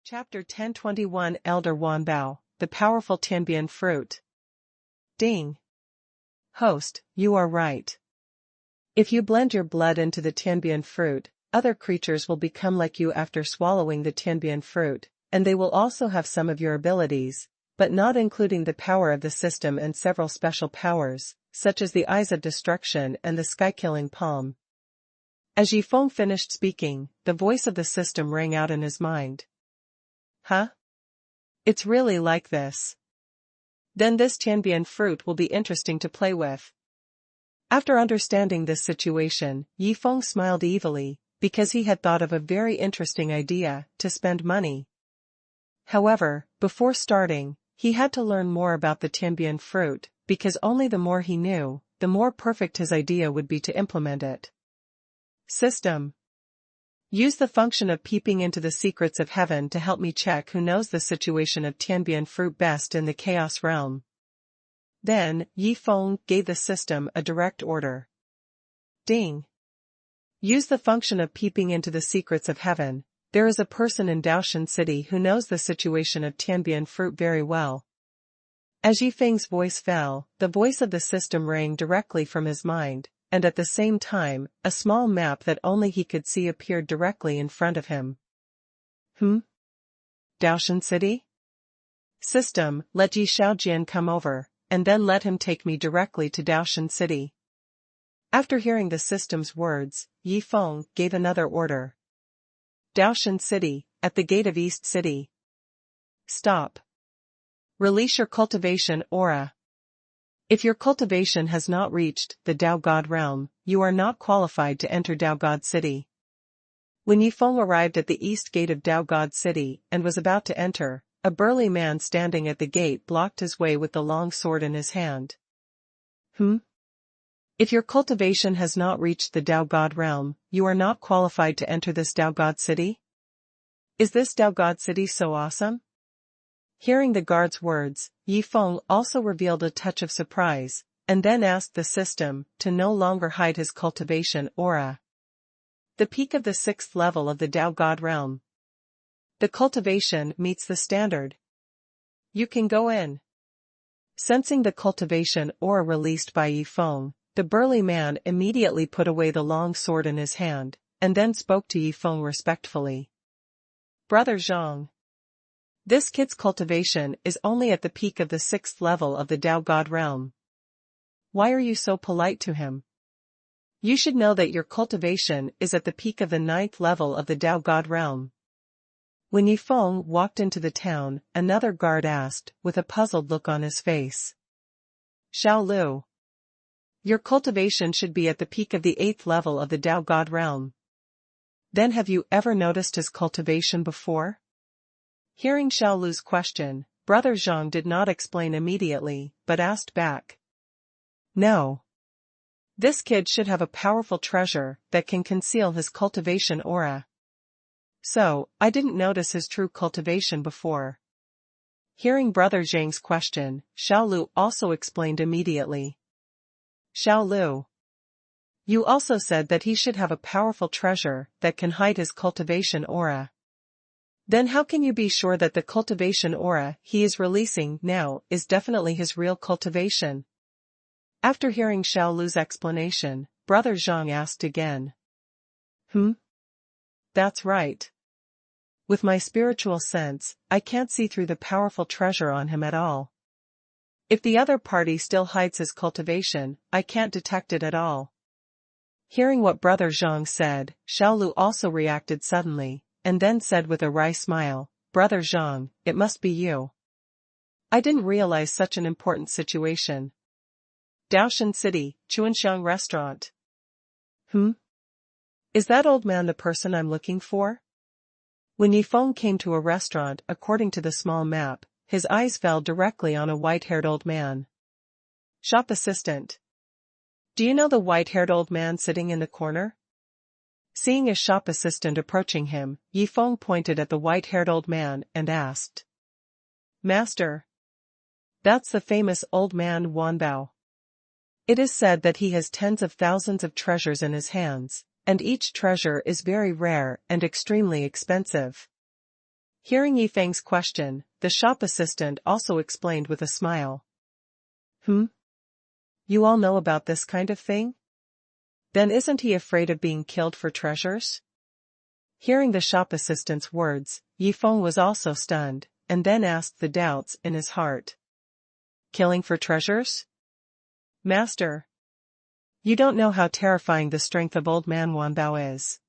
Chapter 1021 Elder Wanbao, the Powerful Tianbian Fruit. Ding. Host, you are right. If you blend your blood into the Tianbian fruit, other creatures will become like you after swallowing the Tianbian fruit, and they will also have some of your abilities, but not including the power of the system and several special powers, such as the Eyes of Destruction and the Sky-Killing Palm. As Yifeng finished speaking, the voice of the system rang out in his mind. Huh? It's really like this. Then this Tianbian fruit will be interesting to play with. After understanding this situation, Yifeng smiled evilly, because he had thought of a very interesting idea, to spend money. However, before starting, he had to learn more about the Tianbian fruit, because only the more he knew, the more perfect his idea would be to implement it. System. Use the function of peeping into the secrets of heaven to help me check who knows the situation of Tianbian fruit best in the chaos realm. Then, Yifeng gave the system a direct order. Ding. Use the function of peeping into the secrets of heaven. There is a person in Daoshan City who knows the situation of Tianbian fruit very well. As Yifeng's voice fell, the voice of the system rang directly from his mind, and at the same time, a small map that only he could see appeared directly in front of him. Daoshan City? System, let Yi Shaojian come over, and then let him take me directly to Daoshan City. After hearing the system's words, Yifeng gave another order. Daoshan City, at the gate of East City. Stop. Release your cultivation aura. If your cultivation has not reached the Dao God realm, you are not qualified to enter Dao God City. When Yifeng arrived at the east gate of Dao God City and was about to enter, a burly man standing at the gate blocked his way with the long sword in his hand. If your cultivation has not reached the Dao God realm, you are not qualified to enter this Dao God City? Is this Dao God City so awesome? Hearing the guard's words, Yifeng also revealed a touch of surprise, and then asked the system to no longer hide his cultivation aura. The peak of the 6th level of the Dao God realm. The cultivation meets the standard. You can go in. Sensing the cultivation aura released by Yifeng, the burly man immediately put away the long sword in his hand, and then spoke to Yifeng respectfully. Brother Zhang. This kid's cultivation is only at the peak of the 6th level of the Dao God realm. Why are you so polite to him? You should know that your cultivation is at the peak of the 9th level of the Dao God realm. When Yifeng walked into the town, another guard asked, with a puzzled look on his face. Xiao Lu. Your cultivation should be at the peak of the 8th level of the Dao God realm. Then have you ever noticed his cultivation before? Hearing Xiao Lu's question, Brother Zhang did not explain immediately, but asked back. No. This kid should have a powerful treasure that can conceal his cultivation aura. So, I didn't notice his true cultivation before. Hearing Brother Zhang's question, Xiao Lu also explained immediately. Xiao Lu. You also said that he should have a powerful treasure that can hide his cultivation aura. Then how can you be sure that the cultivation aura he is releasing now is definitely his real cultivation? After hearing Xiao Lu's explanation, Brother Zhang asked again. That's right. With my spiritual sense, I can't see through the powerful treasure on him at all. If the other party still hides his cultivation, I can't detect it at all. Hearing what Brother Zhang said, Xiao Lu also reacted suddenly, and then said with a wry smile, Brother Zhang, it must be you. I didn't realize such an important situation. Daoshan City, Chuanxiang Restaurant. Is that old man the person I'm looking for? When Yifeng came to a restaurant according to the small map, his eyes fell directly on a white-haired old man. Shop assistant. Do you know the white-haired old man sitting in the corner? Seeing a shop assistant approaching him, Yifeng pointed at the white-haired old man and asked. Master. That's the famous old man Wanbao. It is said that he has tens of thousands of treasures in his hands, and each treasure is very rare and extremely expensive. Hearing Yifeng's question, the shop assistant also explained with a smile. You all know about this kind of thing? Then isn't he afraid of being killed for treasures? Hearing the shop assistant's words, Yifeng was also stunned, and then asked the doubts in his heart. Killing for treasures? Master, you don't know how terrifying the strength of Old Man Wanbao is.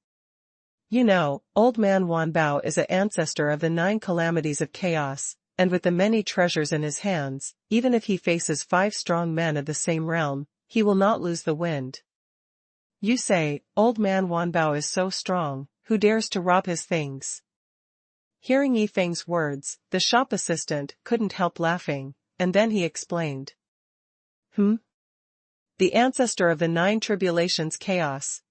You know, Old Man Wanbao is an ancestor of the 9 calamities of chaos, and with the many treasures in his hands, even if he faces 5 strong men of the same realm, he will not lose the wind. You say, Old Man Wanbao is so strong, who dares to rob his things? Hearing Yifeng's words, the shop assistant couldn't help laughing, and then he explained. The ancestor of the 9 tribulations chaos.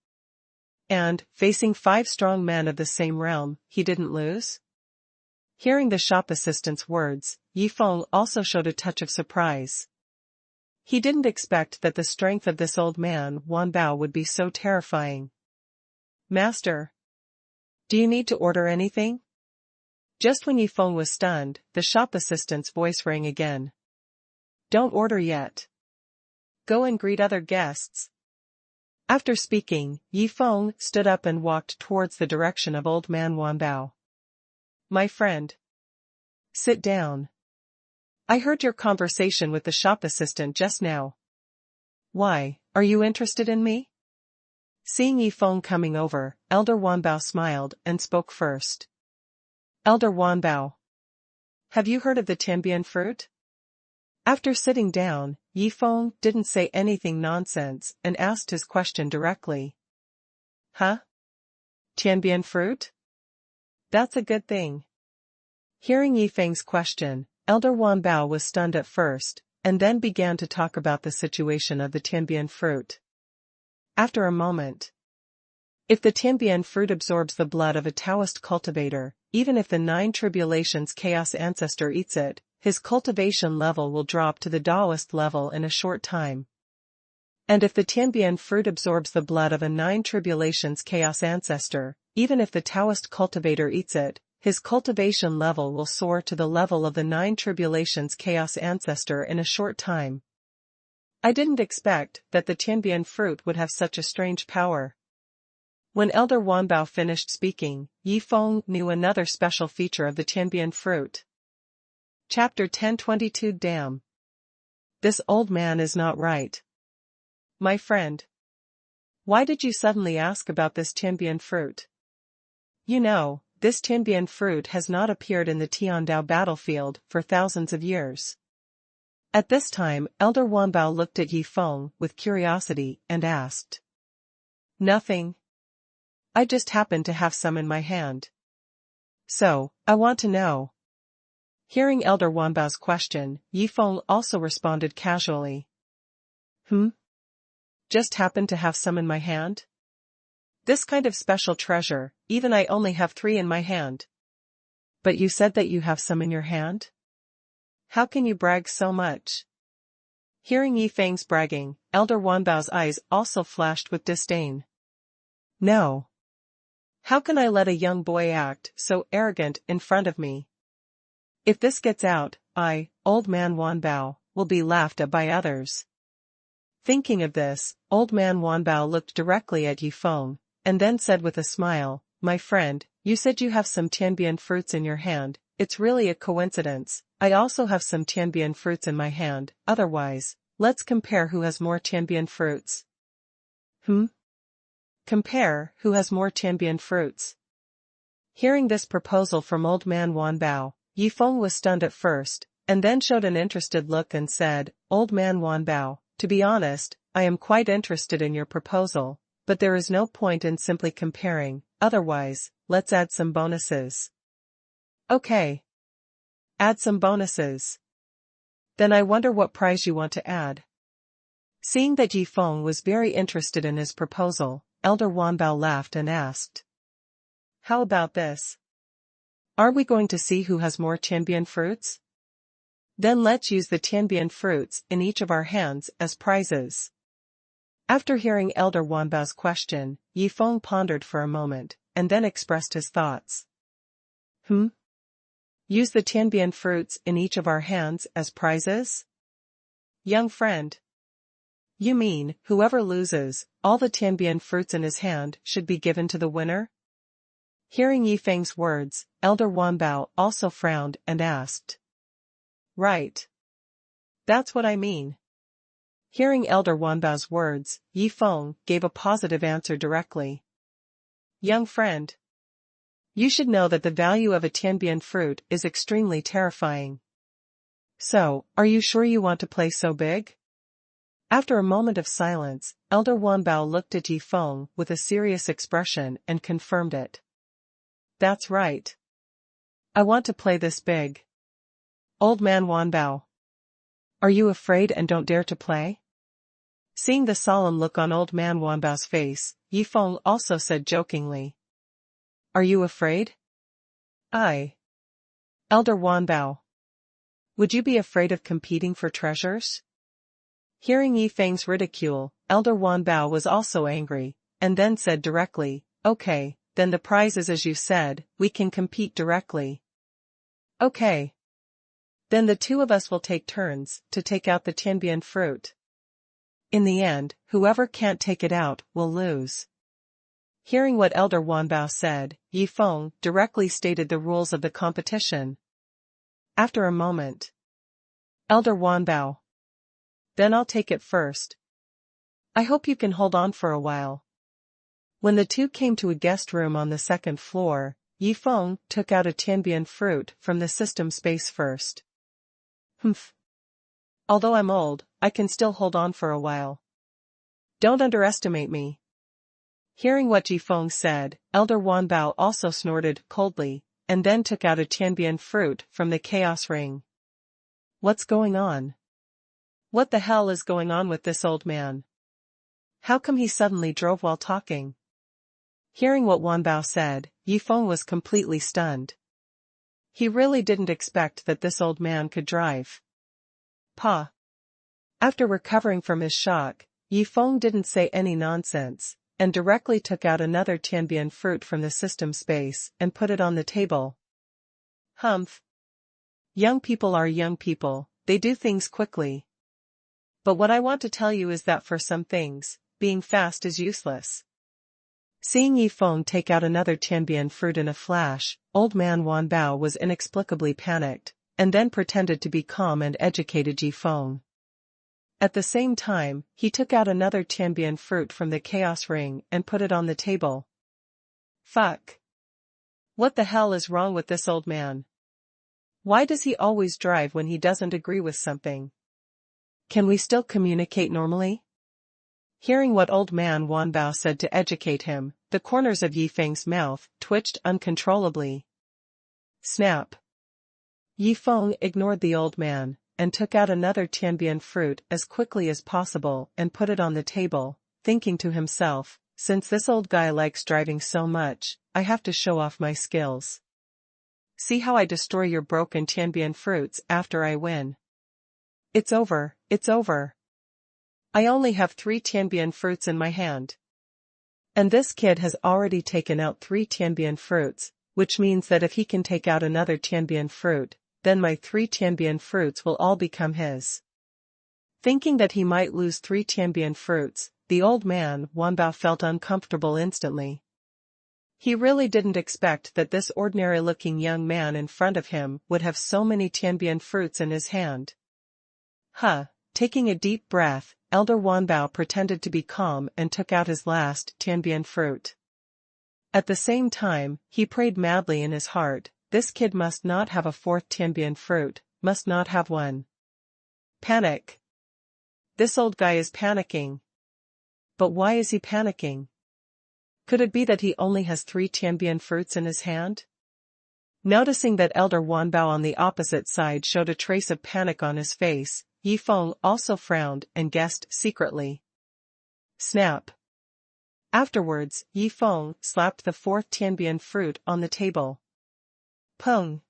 And, facing 5 strong men of the same realm, he didn't lose? Hearing the shop assistant's words, Yifeng also showed a touch of surprise. He didn't expect that the strength of this old man Wanbao would be so terrifying. Master, do you need to order anything? Just when Yifeng was stunned, the shop assistant's voice rang again. Don't order yet. Go and greet other guests. After speaking, Yifeng stood up and walked towards the direction of Old Man Wanbao. My friend. Sit down. I heard your conversation with the shop assistant just now. Why, are you interested in me? Seeing Yifeng coming over, Elder Wanbao smiled and spoke first. Elder Wanbao. Have you heard of the Tianbian fruit? After sitting down, Yifeng didn't say anything nonsense and asked his question directly. Huh? Tianbian fruit? That's a good thing. Hearing Yifeng's question, Elder Wanbao was stunned at first, and then began to talk about the situation of the Tianbian fruit. After a moment. If the Tianbian fruit absorbs the blood of a Taoist cultivator, even if the 9 tribulations chaos ancestor eats it, his cultivation level will drop to the Taoist level in a short time. And if the Tianbian fruit absorbs the blood of a 9 tribulations chaos ancestor, even if the Taoist cultivator eats it, his cultivation level will soar to the level of the 9 tribulations chaos ancestor in a short time. I didn't expect that the Tianbian fruit would have such a strange power. When Elder Wanbao finished speaking, Yifeng knew another special feature of the Tianbian fruit. Chapter 1022 Damn. This old man is not right. My friend. Why did you suddenly ask about this Tianbian fruit? You know, this Tianbian fruit has not appeared in the Tiandao battlefield for thousands of years. At this time, Elder Wanbao looked at Yifeng with curiosity and asked. Nothing. I just happened to have some in my hand. So, I want to know. Hearing Elder Wanbao's question, Yifeng also responded casually. Just happened to have some in my hand? This kind of special treasure, even I only have 3 in my hand. But you said that you have some in your hand? How can you brag so much? Hearing Yifeng's bragging, Elder Wanbao's eyes also flashed with disdain. No. How can I let a young boy act so arrogant in front of me? If this gets out, I, Old Man Wanbao, will be laughed at by others. Thinking of this, Old Man Wanbao looked directly at Yifeng, and then said with a smile, My friend, you said you have some Tianbian fruits in your hand, it's really a coincidence, I also have some Tianbian fruits in my hand, otherwise, let's compare who has more Tianbian fruits. Compare who has more Tianbian fruits. Hearing this proposal from Old Man Wanbao, Yifeng was stunned at first, and then showed an interested look and said, Old Man Wanbao, to be honest, I am quite interested in your proposal, but there is no point in simply comparing, otherwise, let's add some bonuses. Okay. Add some bonuses. Then I wonder what prize you want to add. Seeing that Yifeng was very interested in his proposal, Elder Wanbao laughed and asked. How about this? Are we going to see who has more Tianbian fruits? Then let's use the Tianbian fruits in each of our hands as prizes. After hearing Elder Wanbao's question, Yifeng pondered for a moment, and then expressed his thoughts. Use the Tianbian fruits in each of our hands as prizes? Young friend. You mean, whoever loses, all the Tianbian fruits in his hand should be given to the winner? Hearing Yifeng's words, Elder Wanbao also frowned and asked. Right. That's what I mean. Hearing Elder Wanbao's words, Yifeng gave a positive answer directly. Young friend. You should know that the value of a Tianbian fruit is extremely terrifying. So, are you sure you want to play so big? After a moment of silence, Elder Wanbao looked at Yifeng with a serious expression and confirmed it. That's right. I want to play this big. Old man Wanbao. Are you afraid and don't dare to play? Seeing the solemn look on old man Wanbao's face, Yifeng also said jokingly. Are you afraid? I. Elder Wanbao. Would you be afraid of competing for treasures? Hearing Yifeng's ridicule, Elder Wanbao was also angry, and then said directly, Okay, then the prize is as you said, we can compete directly. Okay. Then the two of us will take turns to take out the Tianbian fruit. In the end, whoever can't take it out will lose. Hearing what Elder Wanbao said, Yifeng directly stated the rules of the competition. After a moment. Elder Wanbao. Then I'll take it first. I hope you can hold on for a while. When the two came to a guest room on the second floor, Yifeng took out a Tianbian fruit from the system space first. Humph. Although I'm old, I can still hold on for a while. Don't underestimate me. Hearing what Yifeng said, Elder Wanbao also snorted coldly, and then took out a Tianbian fruit from the chaos ring. What's going on? What the hell is going on with this old man? How come he suddenly drove while talking? Hearing what Wanbao said, Yifeng was completely stunned. He really didn't expect that this old man could drive. Pa. After recovering from his shock, Yifeng didn't say any nonsense, and directly took out another Tianbian fruit from the system space and put it on the table. Humph. Young people are young people, they do things quickly. But what I want to tell you is that for some things, being fast is useless. Seeing Yifeng take out another Tianbian fruit in a flash, old man Wanbao was inexplicably panicked, and then pretended to be calm and educated Yifeng. At the same time, he took out another Tianbian fruit from the chaos ring and put it on the table. Fuck. What the hell is wrong with this old man? Why does he always drive when he doesn't agree with something? Can we still communicate normally? Hearing what old man Wanbao said to educate him, the corners of Yifeng's mouth twitched uncontrollably. Snap. Yifeng ignored the old man, and took out another Tianbian fruit as quickly as possible and put it on the table, thinking to himself, since this old guy likes driving so much, I have to show off my skills. See how I destroy your broken Tianbian fruits after I win. It's over, it's over. I only have 3 Tianbian fruits in my hand. And this kid has already taken out 3 Tianbian fruits, which means that if he can take out another Tianbian fruit, then my 3 Tianbian fruits will all become his. Thinking that he might lose 3 Tianbian fruits, the old man Wanbao felt uncomfortable instantly. He really didn't expect that this ordinary-looking young man in front of him would have so many Tianbian fruits in his hand. Taking a deep breath, Elder Wanbao pretended to be calm and took out his last Tianbian fruit. At the same time, he prayed madly in his heart, this kid must not have a 4th Tianbian fruit, must not have one. Panic. This old guy is panicking. But why is he panicking? Could it be that he only has 3 Tianbian fruits in his hand? Noticing that Elder Wanbao on the opposite side showed a trace of panic on his face, Yifeng also frowned and guessed secretly. Snap. Afterwards, Yifeng slapped the 4th Tianbian fruit on the table. Pung.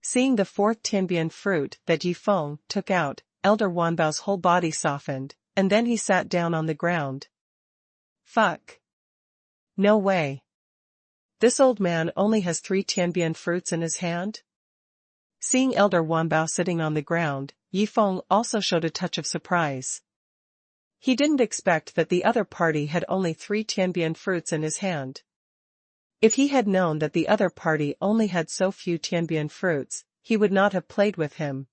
Seeing the 4th Tianbian fruit that Yifeng took out, Elder Wanbao's whole body softened, and then he sat down on the ground. Fuck. No way. This old man only has 3 Tianbian fruits in his hand? Seeing Elder Wanbao sitting on the ground, Yifeng also showed a touch of surprise. He didn't expect that the other party had only 3 tianbian fruits in his hand. If he had known that the other party only had so few tianbian fruits, he would not have played with him.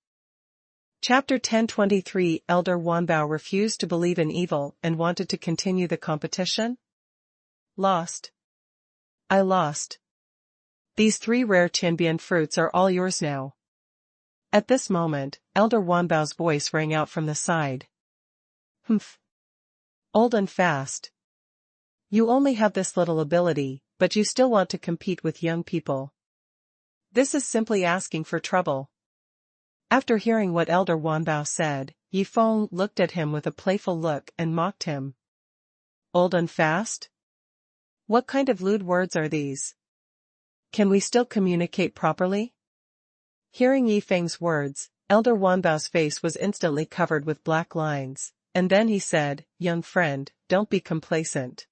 Chapter 1023 Elder Wanbao refused to believe in evil and wanted to continue the competition? Lost. I lost. These 3 rare tianbian fruits are all yours now. At this moment, Elder Wanbao's voice rang out from the side. Humph. Old and fast. You only have this little ability, but you still want to compete with young people. This is simply asking for trouble. After hearing what Elder Wanbao said, Yifeng looked at him with a playful look and mocked him. Old and fast? What kind of lewd words are these? Can we still communicate properly? Hearing Yifeng's words, Elder Wanbao's face was instantly covered with black lines, and then he said, Young friend, don't be complacent.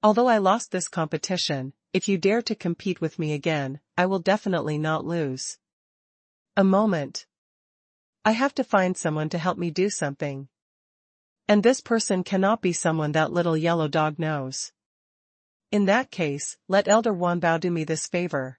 Although I lost this competition, if you dare to compete with me again, I will definitely not lose. A moment. I have to find someone to help me do something. And this person cannot be someone that little yellow dog knows. In that case, let Elder Wanbao do me this favor.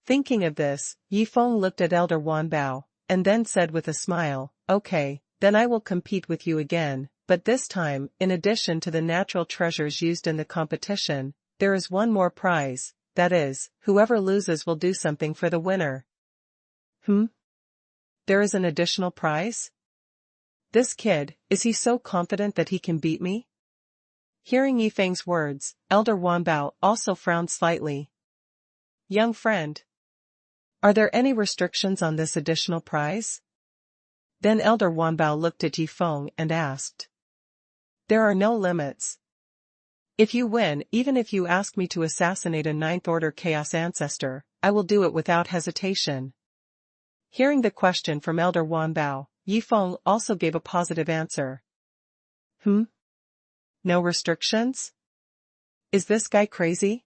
Thinking of this, Yifeng looked at Elder Wanbao, and then said with a smile, Okay, then I will compete with you again, but this time, in addition to the natural treasures used in the competition, there is one more prize, that is, whoever loses will do something for the winner. There is an additional prize? This kid, is he so confident that he can beat me? Hearing Yifeng's words, Elder Wanbao also frowned slightly. Young friend. Are there any restrictions on this additional prize? Then Elder Wanbao looked at Yifeng and asked. There are no limits. If you win, even if you ask me to assassinate a 9th Order Chaos Ancestor, I will do it without hesitation. Hearing the question from Elder Wanbao, Yifeng also gave a positive answer. No restrictions? Is this guy crazy?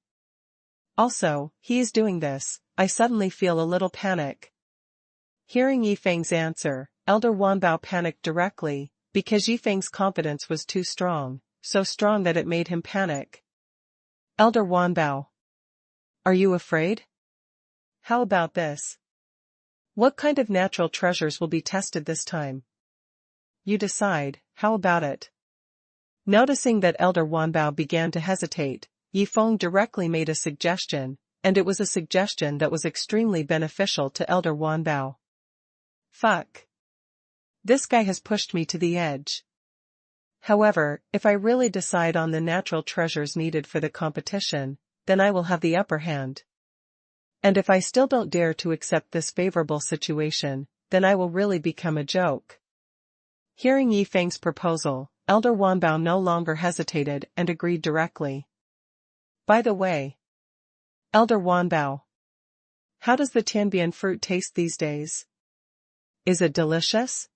Also, he is doing this, I suddenly feel a little panic. Hearing Yifeng's answer, Elder Wanbao panicked directly, because Yifeng's confidence was too strong, so strong that it made him panic. Elder Wanbao. Are you afraid? How about this? What kind of natural treasures will be tested this time? You decide, how about it? Noticing that Elder Wanbao began to hesitate, Yifeng directly made a suggestion, and it was a suggestion that was extremely beneficial to Elder Wanbao. Fuck. This guy has pushed me to the edge. However, if I really decide on the natural treasures needed for the competition, then I will have the upper hand. And if I still don't dare to accept this favorable situation, then I will really become a joke. Hearing Yifeng's proposal, Elder Wanbao no longer hesitated and agreed directly. By the way, Elder Wanbao, how does the tianbian fruit taste these days? Is it delicious?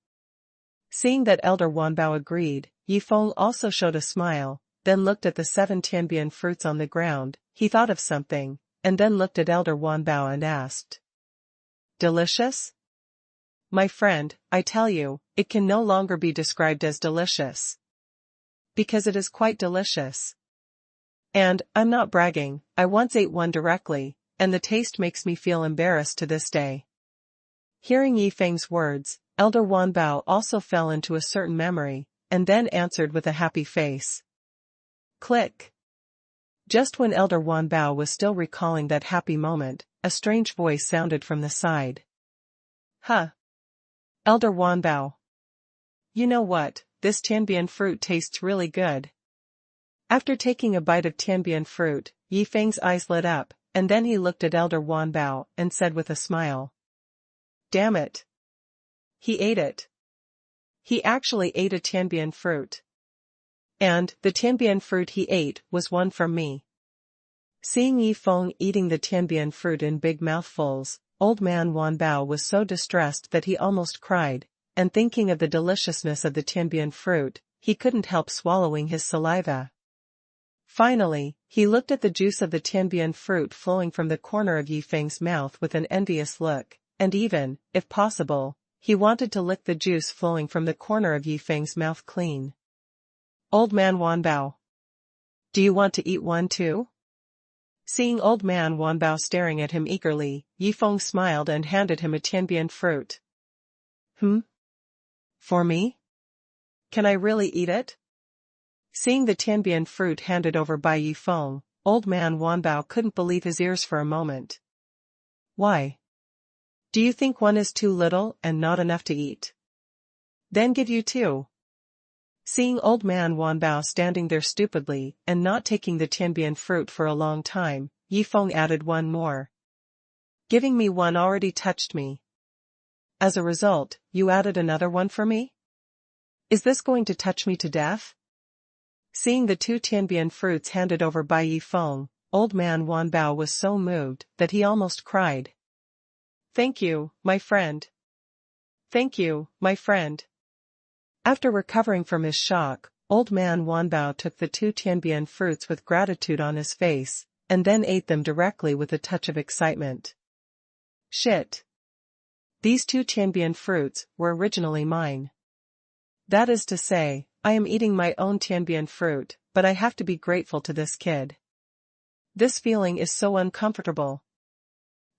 Seeing that Elder Wanbao agreed, Yifeng also showed a smile, then looked at the 7 tianbian fruits on the ground. He thought of something, and then looked at Elder Wanbao and asked. Delicious? My friend, I tell you, it can no longer be described as delicious. Because it is quite delicious. And, I'm not bragging, I once ate one directly, and the taste makes me feel embarrassed to this day. Hearing Yifeng's words, Elder Wanbao also fell into a certain memory, and then answered with a happy face. Click. Just when Elder Wanbao was still recalling that happy moment, a strange voice sounded from the side. Huh. Elder Wanbao. You know what, this tianbian fruit tastes really good. After taking a bite of tianbian fruit, Yifeng's eyes lit up, and then he looked at Elder Wanbao and said with a smile. Damn it. He ate it. He actually ate a tianbian fruit. And, the tianbian fruit he ate was one from me. Seeing Yifeng eating the tianbian fruit in big mouthfuls, Old Man Wanbao was so distressed that he almost cried, and thinking of the deliciousness of the tianbian fruit, he couldn't help swallowing his saliva. Finally, he looked at the juice of the tianbian fruit flowing from the corner of Yifeng's mouth with an envious look, and even, if possible, he wanted to lick the juice flowing from the corner of Yifeng's mouth clean. Old man Wanbao. Do you want to eat one too? Seeing old man Wanbao staring at him eagerly, Yifeng smiled and handed him a tianbian fruit. For me? Can I really eat it? Seeing the tianbian fruit handed over by Yifeng, old man Wanbao couldn't believe his ears for a moment. Why? Do you think one is too little and not enough to eat? Then give you two. Seeing old man Wanbao standing there stupidly and not taking the tianbian fruit for a long time, Yifeng added one more. Giving me one already touched me. As a result, you added another one for me? Is this going to touch me to death? Seeing the two tianbian fruits handed over by Yifeng, old man Wanbao was so moved that he almost cried. Thank you, my friend. Thank you, my friend. After recovering from his shock, old man Wanbao took the two tianbian fruits with gratitude on his face, and then ate them directly with a touch of excitement. Shit. These two tianbian fruits were originally mine. That is to say, I am eating my own tianbian fruit, but I have to be grateful to this kid. This feeling is so uncomfortable.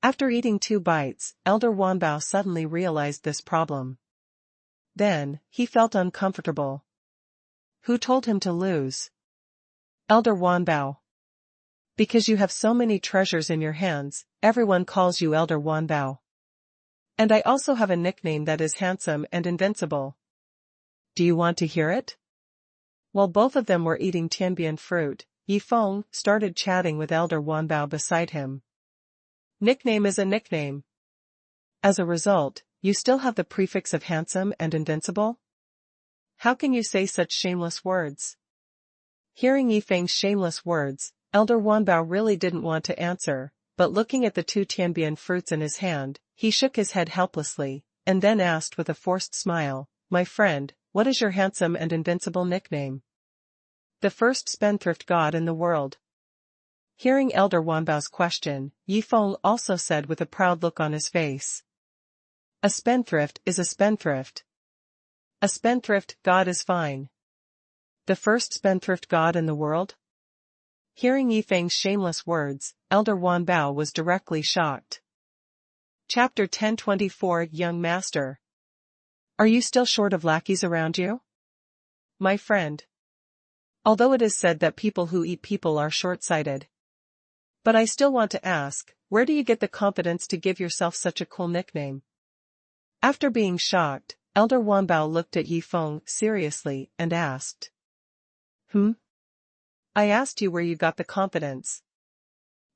After eating 2 bites, Elder Wanbao suddenly realized this problem. Then, he felt uncomfortable. Who told him to lose? Elder Wanbao. Because you have so many treasures in your hands, everyone calls you Elder Wanbao. And I also have a nickname that is handsome and invincible. Do you want to hear it? While both of them were eating tianbian fruit, Yifeng started chatting with Elder Wanbao beside him. Nickname is a nickname. As a result, you still have the prefix of handsome and invincible? How can you say such shameless words? Hearing Yifeng's shameless words, Elder Wanbao really didn't want to answer, but looking at the 2 tianbian fruits in his hand, he shook his head helplessly, and then asked with a forced smile, My friend, what is your handsome and invincible nickname? The first spendthrift god in the world. Hearing Elder Wanbao's question, Yifeng also said with a proud look on his face. A spendthrift is a spendthrift. A spendthrift god is fine. The first spendthrift god in the world? Hearing Yifeng's shameless words, Elder Wanbao was directly shocked. Chapter 1024 Young Master. Are you still short of lackeys around you? My friend. Although it is said that people who eat people are short-sighted. But I still want to ask, where do you get the confidence to give yourself such a cool nickname? After being shocked, Elder Wanbao looked at Yifeng seriously and asked. I asked you where you got the confidence.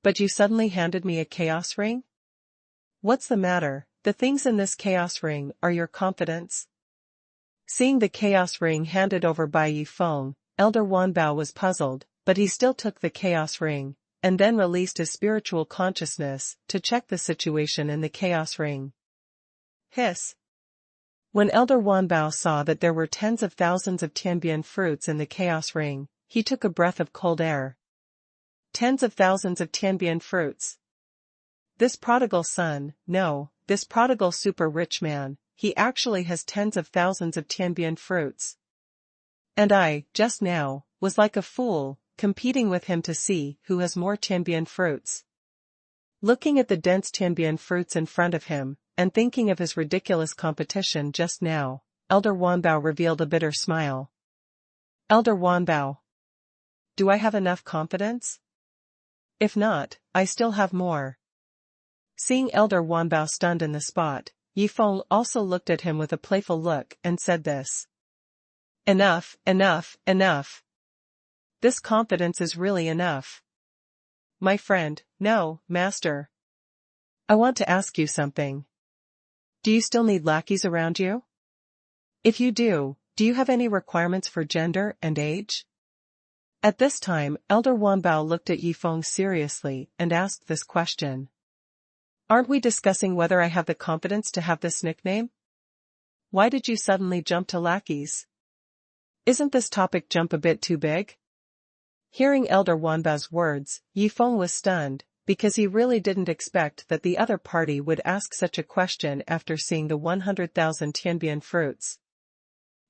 But you suddenly handed me a chaos ring? What's the matter? The things in this chaos ring are your confidence? Seeing the chaos ring handed over by Yifeng, Elder Wanbao was puzzled, but he still took the chaos ring, and then released his spiritual consciousness to check the situation in the chaos ring. Hiss. When Elder Wanbao saw that there were tens of thousands of tianbian fruits in the chaos ring, he took a breath of cold air. Tens of thousands of tianbian fruits. This prodigal son, no, this prodigal super rich man, he actually has tens of thousands of tianbian fruits. And I, just now, was like a fool, competing with him to see who has more tianbian fruits. Looking at the dense tianbian fruits in front of him, and thinking of his ridiculous competition just now, Elder Wanbao revealed a bitter smile. Elder Wanbao. Do I have enough confidence? If not, I still have more. Seeing Elder Wanbao stunned in the spot, Yifeng also looked at him with a playful look and said this. Enough, enough, enough. This confidence is really enough. My friend, no, master. I want to ask you something. Do you still need lackeys around you? If you do you have any requirements for gender and age? At this time, Elder Wanbao looked at Yifeng seriously and asked this question. Aren't we discussing whether I have the confidence to have this nickname? Why did you suddenly jump to lackeys? Isn't this topic jump a bit too big? Hearing Elder Wanbao's words, Yifeng was stunned, because he really didn't expect that the other party would ask such a question after seeing the 100,000 tianbian fruits.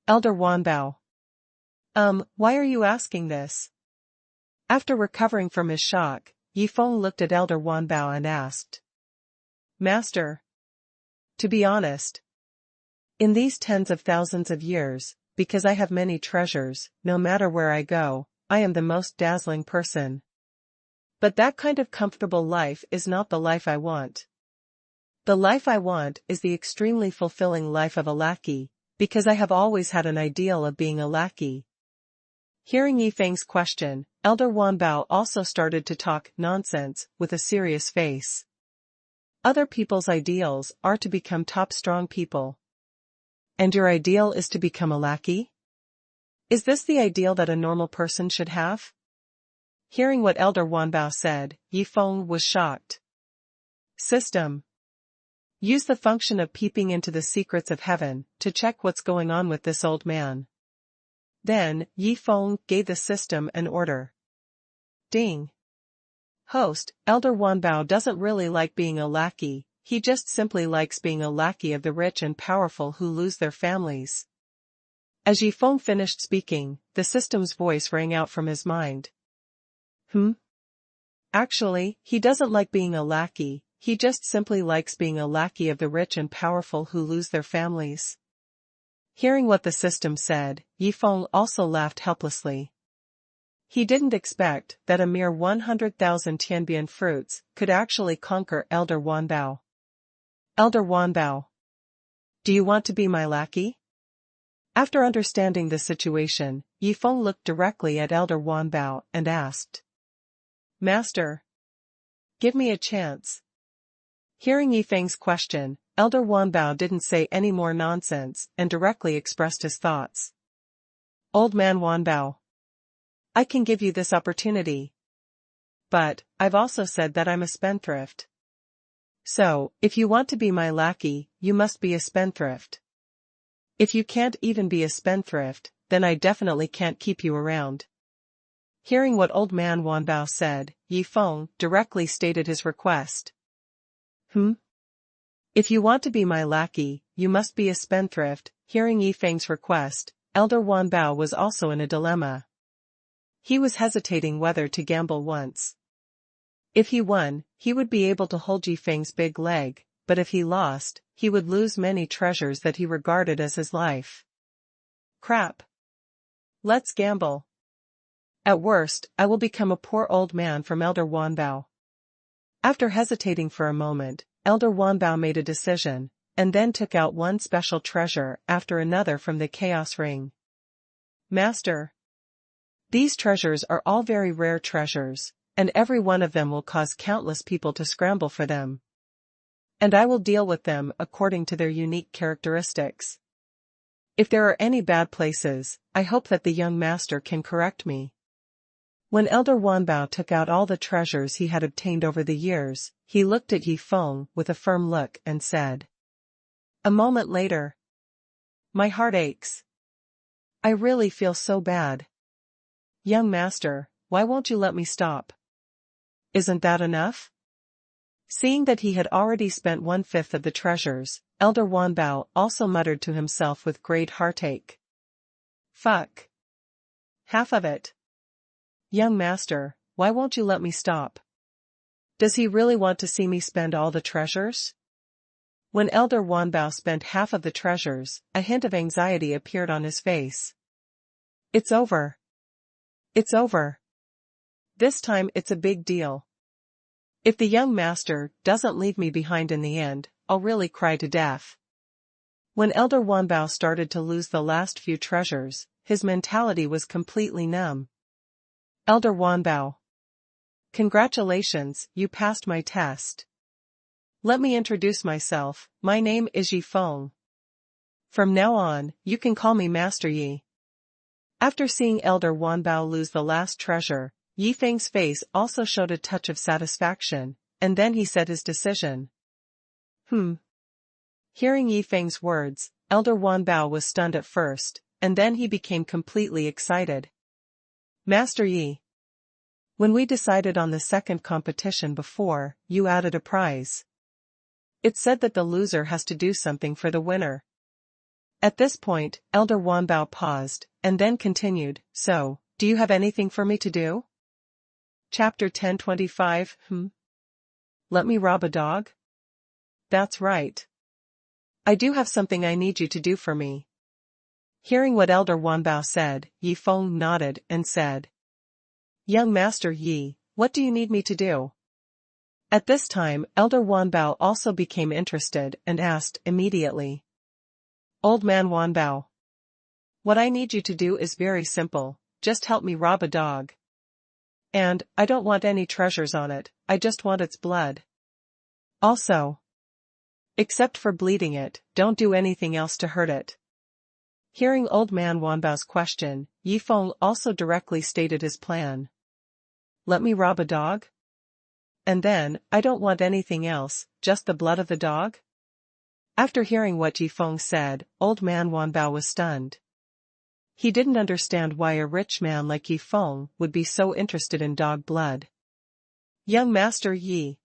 Elder Wanbao. Why are you asking this? After recovering from his shock, Yifeng looked at Elder Wanbao and asked. Master. To be honest. In these tens of thousands of years, because I have many treasures, no matter where I go, I am the most dazzling person. But that kind of comfortable life is not the life I want. The life I want is the extremely fulfilling life of a lackey, because I have always had an ideal of being a lackey. Hearing Yifeng's question, Elder Wanbao also started to talk nonsense with a serious face. Other people's ideals are to become top strong people. And your ideal is to become a lackey? Is this the ideal that a normal person should have? Hearing what Elder Wanbao said, Yifeng was shocked. System. Use the function of peeping into the secrets of heaven to check what's going on with this old man. Then, Yifeng gave the system an order. Ding. Host, Elder Wanbao doesn't really like being a lackey, he just simply likes being a lackey of the rich and powerful who lose their families. As Yifeng finished speaking, the system's voice rang out from his mind. Actually, he doesn't like being a lackey, he just simply likes being a lackey of the rich and powerful who lose their families. Hearing what the system said, Yifeng also laughed helplessly. He didn't expect that a mere 100,000 tianbian fruits could actually conquer Elder Wanbao. Elder Wanbao. Do you want to be my lackey? After understanding the situation, Yifeng looked directly at Elder Wanbao and asked. Master. Give me a chance. Hearing Yifeng's question, Elder Wanbao didn't say any more nonsense and directly expressed his thoughts. Old man Wanbao. I can give you this opportunity. But, I've also said that I'm a spendthrift. So, if you want to be my lackey, you must be a spendthrift. If you can't even be a spendthrift, then I definitely can't keep you around. Hearing what old man Wanbao said, Yifeng directly stated his request. If you want to be my lackey, you must be a spendthrift. Hearing Yifeng's request, Elder Wanbao was also in a dilemma. He was hesitating whether to gamble once. If he won, he would be able to hold Yifeng's big leg, but if he lost, he would lose many treasures that he regarded as his life. Crap. Let's gamble. At worst, I will become a poor old man from Elder Wanbao. After hesitating for a moment, Elder Wanbao made a decision, and then took out one special treasure after another from the Chaos Ring. Master. These treasures are all very rare treasures, and every one of them will cause countless people to scramble for them. And I will deal with them according to their unique characteristics. If there are any bad places, I hope that the young master can correct me. When Elder Wanbao took out all the treasures he had obtained over the years, he looked at Yifeng with a firm look and said. A moment later. My heart aches. I really feel so bad. Young master, why won't you let me stop? Isn't that enough? Seeing that he had already spent 1/5 of the treasures, Elder Wanbao also muttered to himself with great heartache. Fuck. Half of it. Young master, why won't you let me stop? Does he really want to see me spend all the treasures? When Elder Wanbao spent half of the treasures, a hint of anxiety appeared on his face. It's over. It's over. This time it's a big deal. If the young master doesn't leave me behind in the end, I'll really cry to death. When Elder Wanbao started to lose the last few treasures, his mentality was completely numb. Elder Wanbao. Congratulations, you passed my test. Let me introduce myself, my name is Yifeng. From now on, you can call me Master Yi. After seeing Elder Wanbao lose the last treasure, Yifeng's face also showed a touch of satisfaction, and then he said his decision. Hearing Yifeng's words, Elder Wanbao was stunned at first, and then he became completely excited. Master Yi. When we decided on the second competition before, you added a prize. It said that the loser has to do something for the winner. At this point, Elder Wanbao paused, and then continued, so, do you have anything for me to do? Chapter 1025, Let me rob a dog? That's right. I do have something I need you to do for me. Hearing what Elder Wanbao said, Yi Feng nodded and said, Young Master Yi, what do you need me to do? At this time, Elder Wanbao also became interested and asked immediately. Old Man Wanbao. What I need you to do is very simple, just help me rob a dog. And, I don't want any treasures on it, I just want its blood. Also, except for bleeding it, don't do anything else to hurt it. Hearing Old Man Wanbao's question, Yi Feng also directly stated his plan. Let me rob a dog? And then, I don't want anything else, just the blood of the dog? After hearing what Yi Feng said, Old Man Wanbao was stunned. He didn't understand why a rich man like Yi Feng would be so interested in dog blood. Young Master Yi.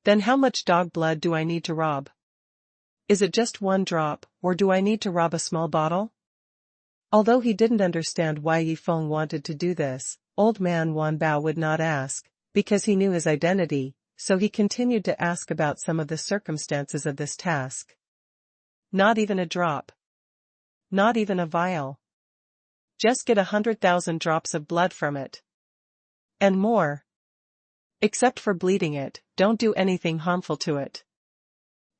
Then how much dog blood do I need to rob? Is it just one drop, or do I need to rob a small bottle? Although he didn't understand why Yi Feng wanted to do this, Old Man Wanbao would not ask, because he knew his identity, so he continued to ask about some of the circumstances of this task. Not even a drop. Not even a vial. Just get 100,000 drops of blood from it. And more. Except for bleeding it, don't do anything harmful to it.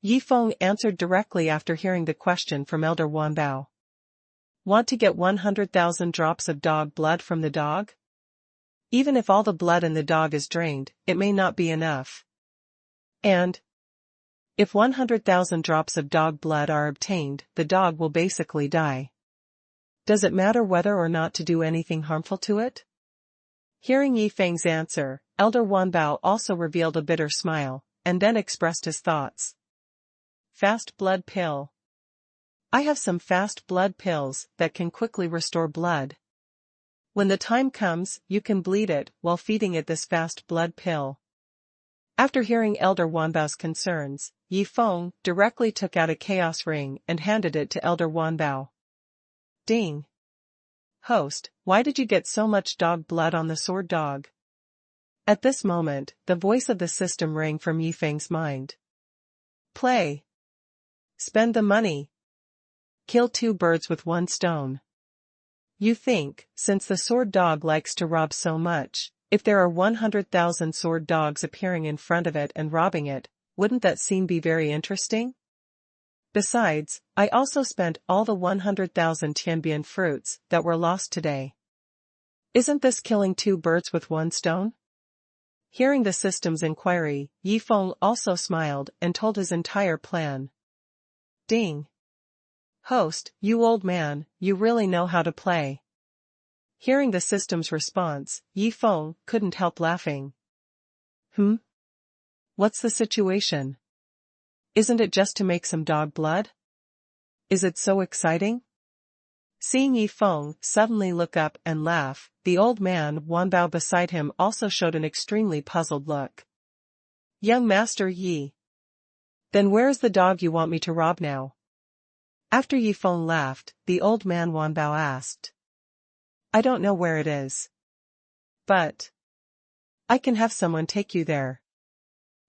Yi Feng answered directly after hearing the question from Elder Wanbao. Want to get 100,000 drops of dog blood from the dog? Even if all the blood in the dog is drained, it may not be enough. And if 100,000 drops of dog blood are obtained, the dog will basically die. Does it matter whether or not to do anything harmful to it? Hearing Yi Feng's answer, Elder Wanbao also revealed a bitter smile, and then expressed his thoughts. Fast blood pill. I have some fast blood pills that can quickly restore blood. When the time comes, you can bleed it while feeding it this fast blood pill. After hearing Elder Wanbao's concerns, Yi Feng directly took out a chaos ring and handed it to Elder Wanbao. Ding. Host, why did you get so much dog blood on the sword dog? At this moment, the voice of the system rang from Yi Feng's mind. Play. Spend the money. Kill 2 birds with 1 stone. You think, since the sword dog likes to rob so much, if there are 100,000 sword dogs appearing in front of it and robbing it, wouldn't that scene be very interesting? Besides, I also spent all the 100,000 Tianbian fruits that were lost today. Isn't this killing 2 birds with 1 stone? Hearing the system's inquiry, Yi Feng also smiled and told his entire plan. Ding. Host, you old man, you really know how to play. Hearing the system's response, Yi Feng couldn't help laughing. What's the situation? Isn't it just to make some dog blood? Is it so exciting? Seeing Yi Feng suddenly look up and laugh, the old man Wanbao beside him also showed an extremely puzzled look. Young Master Yi. Then where is the dog you want me to rob now? After Yi Feng laughed, the old man Wanbao asked. I don't know where it is. But I can have someone take you there.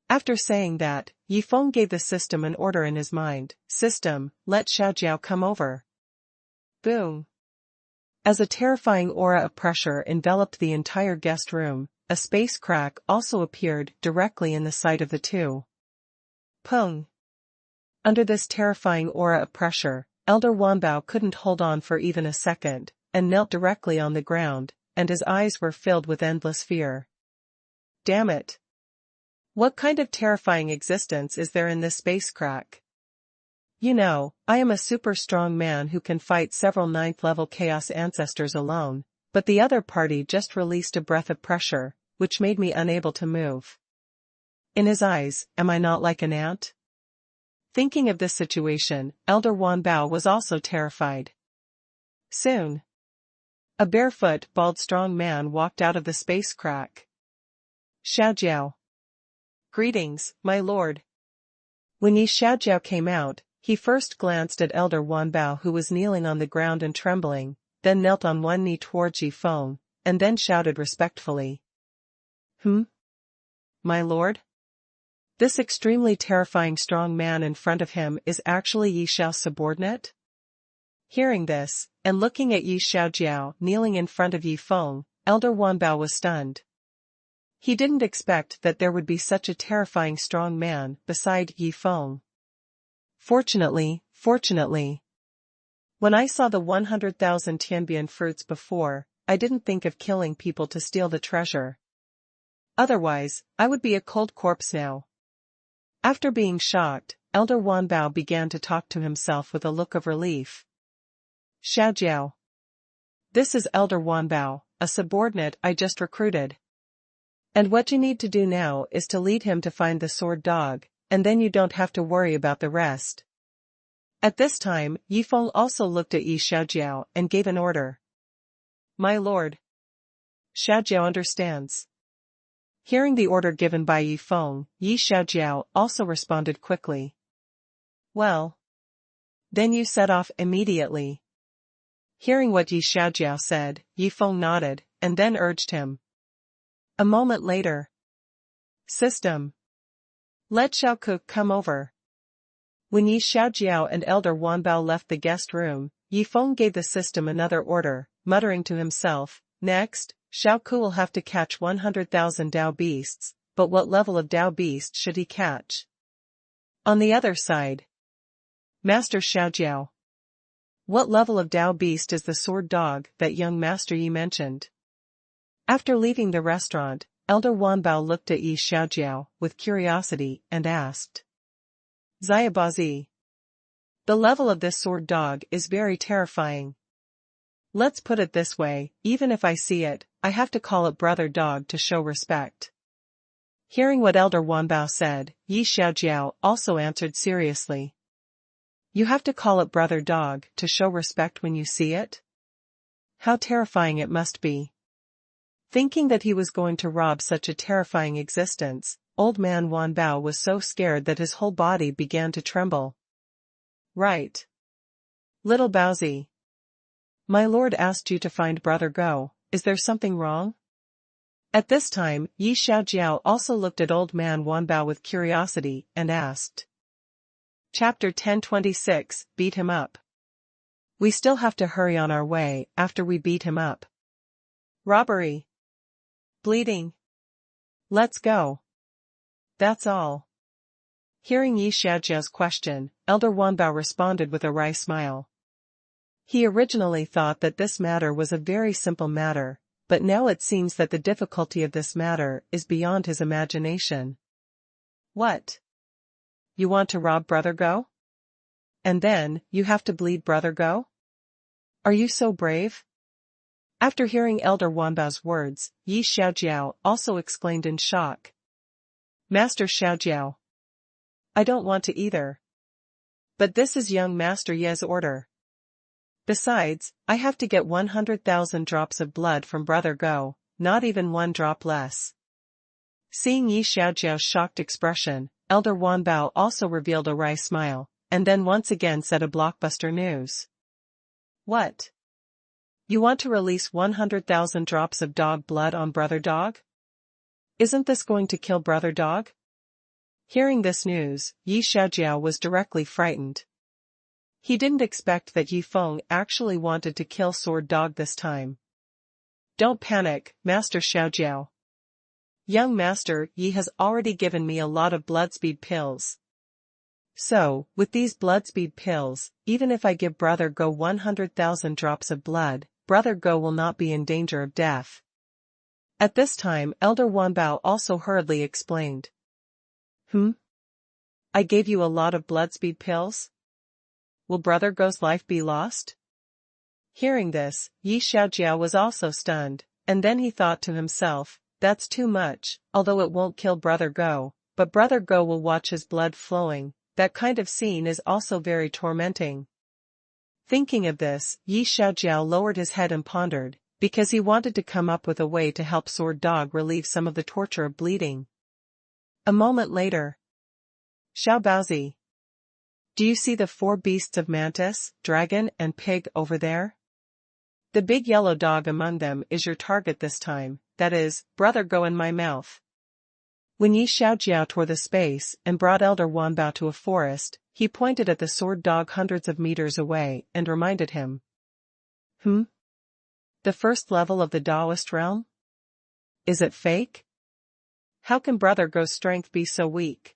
After saying that, Yi Feng gave the system an order in his mind. System, let Xiaojiao come over. Boom. As a terrifying aura of pressure enveloped the entire guest room, a space crack also appeared directly in the sight of the two. Pung. Under this terrifying aura of pressure, Elder Wanbao couldn't hold on for even a second, and knelt directly on the ground, and his eyes were filled with endless fear. Damn it. What kind of terrifying existence is there in this space crack? You know, I am a super strong man who can fight several 9th-level chaos ancestors alone, but the other party just released a breath of pressure, which made me unable to move. In his eyes, am I not like an ant? Thinking of this situation, Elder Wanbao was also terrified. Soon. A barefoot, bald strong man walked out of the space crack. Xiaojiao. Greetings, my lord. When Yi Xiaojiao came out, he first glanced at Elder Wanbao who was kneeling on the ground and trembling, then knelt on one knee towards Yi Feng, and then shouted respectfully. My lord? This extremely terrifying strong man in front of him is actually Yi Xiao's subordinate? Hearing this, and looking at Yi Xiaojiao kneeling in front of Yi Feng, Elder Wanbao was stunned. He didn't expect that there would be such a terrifying strong man beside Yi Feng. Fortunately. When I saw the 100,000 Tianbian fruits before, I didn't think of killing people to steal the treasure. Otherwise, I would be a cold corpse now. After being shocked, Elder Wanbao began to talk to himself with a look of relief. Xiaojiao. This is Elder Wanbao, a subordinate I just recruited. And what you need to do now is to lead him to find the sword dog, and then you don't have to worry about the rest. At this time, Yi Feng also looked at Yi Xiaojiao and gave an order. My lord. Xiaojiao understands. Hearing the order given by Yi Feng, Yi Xiaojiao also responded quickly. Well. Then you set off immediately. Hearing what Yi Xiaojiao said, Yi Feng nodded, and then urged him. A moment later. System. Let Xiaoku come over. When Yi Xiaojiao and Elder Wanbao left the guest room, Yi Feng gave the system another order, muttering to himself, next, Xiaoku will have to catch 100,000 Dao beasts, but what level of Dao beast should he catch? On the other side. Master Xiaojiao. What level of Dao beast is the sword dog that young Master Yi mentioned? After leaving the restaurant, Elder Wanbao looked at Yi Xiaojiao with curiosity and asked. Xiaobazi. The level of this sword dog is very terrifying. Let's put it this way, even if I see it, I have to call it brother dog to show respect. Hearing what Elder Wanbao said, Yi Xiaojiao also answered seriously. You have to call it brother dog to show respect when you see it? How terrifying it must be. Thinking that he was going to rob such a terrifying existence, Old Man Wanbao was so scared that his whole body began to tremble. Right. Little Baozi. My lord asked you to find Brother Go, is there something wrong? At this time, Yi Xiaojiao also looked at Old Man Wanbao with curiosity and asked. Chapter 1026, Beat him up. We still have to hurry on our way after we beat him up. Robbery. Bleeding. Let's go. That's all. Hearing Yi Xiaojiao's question, Elder Wanbao responded with a wry smile. He originally thought that this matter was a very simple matter, but now it seems that the difficulty of this matter is beyond his imagination. What? You want to rob Brother Go? And then, you have to bleed Brother Go? Are you so brave? After hearing Elder Wanbao's words, Yi Xiaojiao also exclaimed in shock. Master Xiaojiao. I don't want to either. But this is young Master Ye's order. Besides, I have to get 100,000 drops of blood from Brother Go, not even one drop less. Seeing Yi Xiaojiao's shocked expression, Elder Wanbao also revealed a wry smile, and then once again said a blockbuster news. What? You want to release 100,000 drops of dog blood on Brother Dog? Isn't this going to kill Brother Dog? Hearing this news, Yi Xiaojiao was directly frightened. He didn't expect that Yi Feng actually wanted to kill Sword Dog this time. Don't panic, Master Xiaojiao. Young Master Yi has already given me a lot of bloodspeed pills. So, with these bloodspeed pills, even if I give Brother Go 100,000 drops of blood, Brother Go will not be in danger of death. At this time, Elder Wanbao also hurriedly explained. I gave you a lot of bloodspeed pills? Will Brother Go's life be lost? Hearing this, Yi Xiaojiao was also stunned, and then he thought to himself, that's too much, although it won't kill Brother Go, but Brother Go will watch his blood flowing, that kind of scene is also very tormenting. Thinking of this, Yi Xiaojiao lowered his head and pondered, because he wanted to come up with a way to help Sword Dog relieve some of the torture of bleeding. A moment later. Xiao Baozi. Do you see the 4 beasts of mantis, dragon and pig over there? The big yellow dog among them is your target this time, that is, brother go in my mouth. When Yi Xiaojiao tore the space and brought Elder Wanbao to a forest, he pointed at the sword dog hundreds of meters away and reminded him. The first level of the Taoist realm? Is it fake? How can Brother Go's strength be so weak?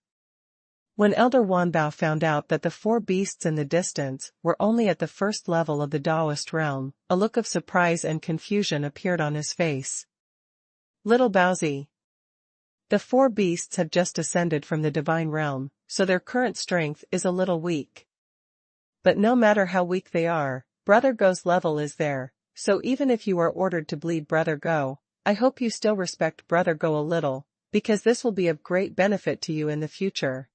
When Elder Wanbao found out that the 4 beasts in the distance were only at the first level of the Taoist realm, a look of surprise and confusion appeared on his face. Little Baozi. The 4 beasts have just ascended from the divine realm, so their current strength is a little weak. But no matter how weak they are, Brother Go's level is there, so even if you are ordered to bleed Brother Go, I hope you still respect Brother Go a little, because this will be of great benefit to you in the future.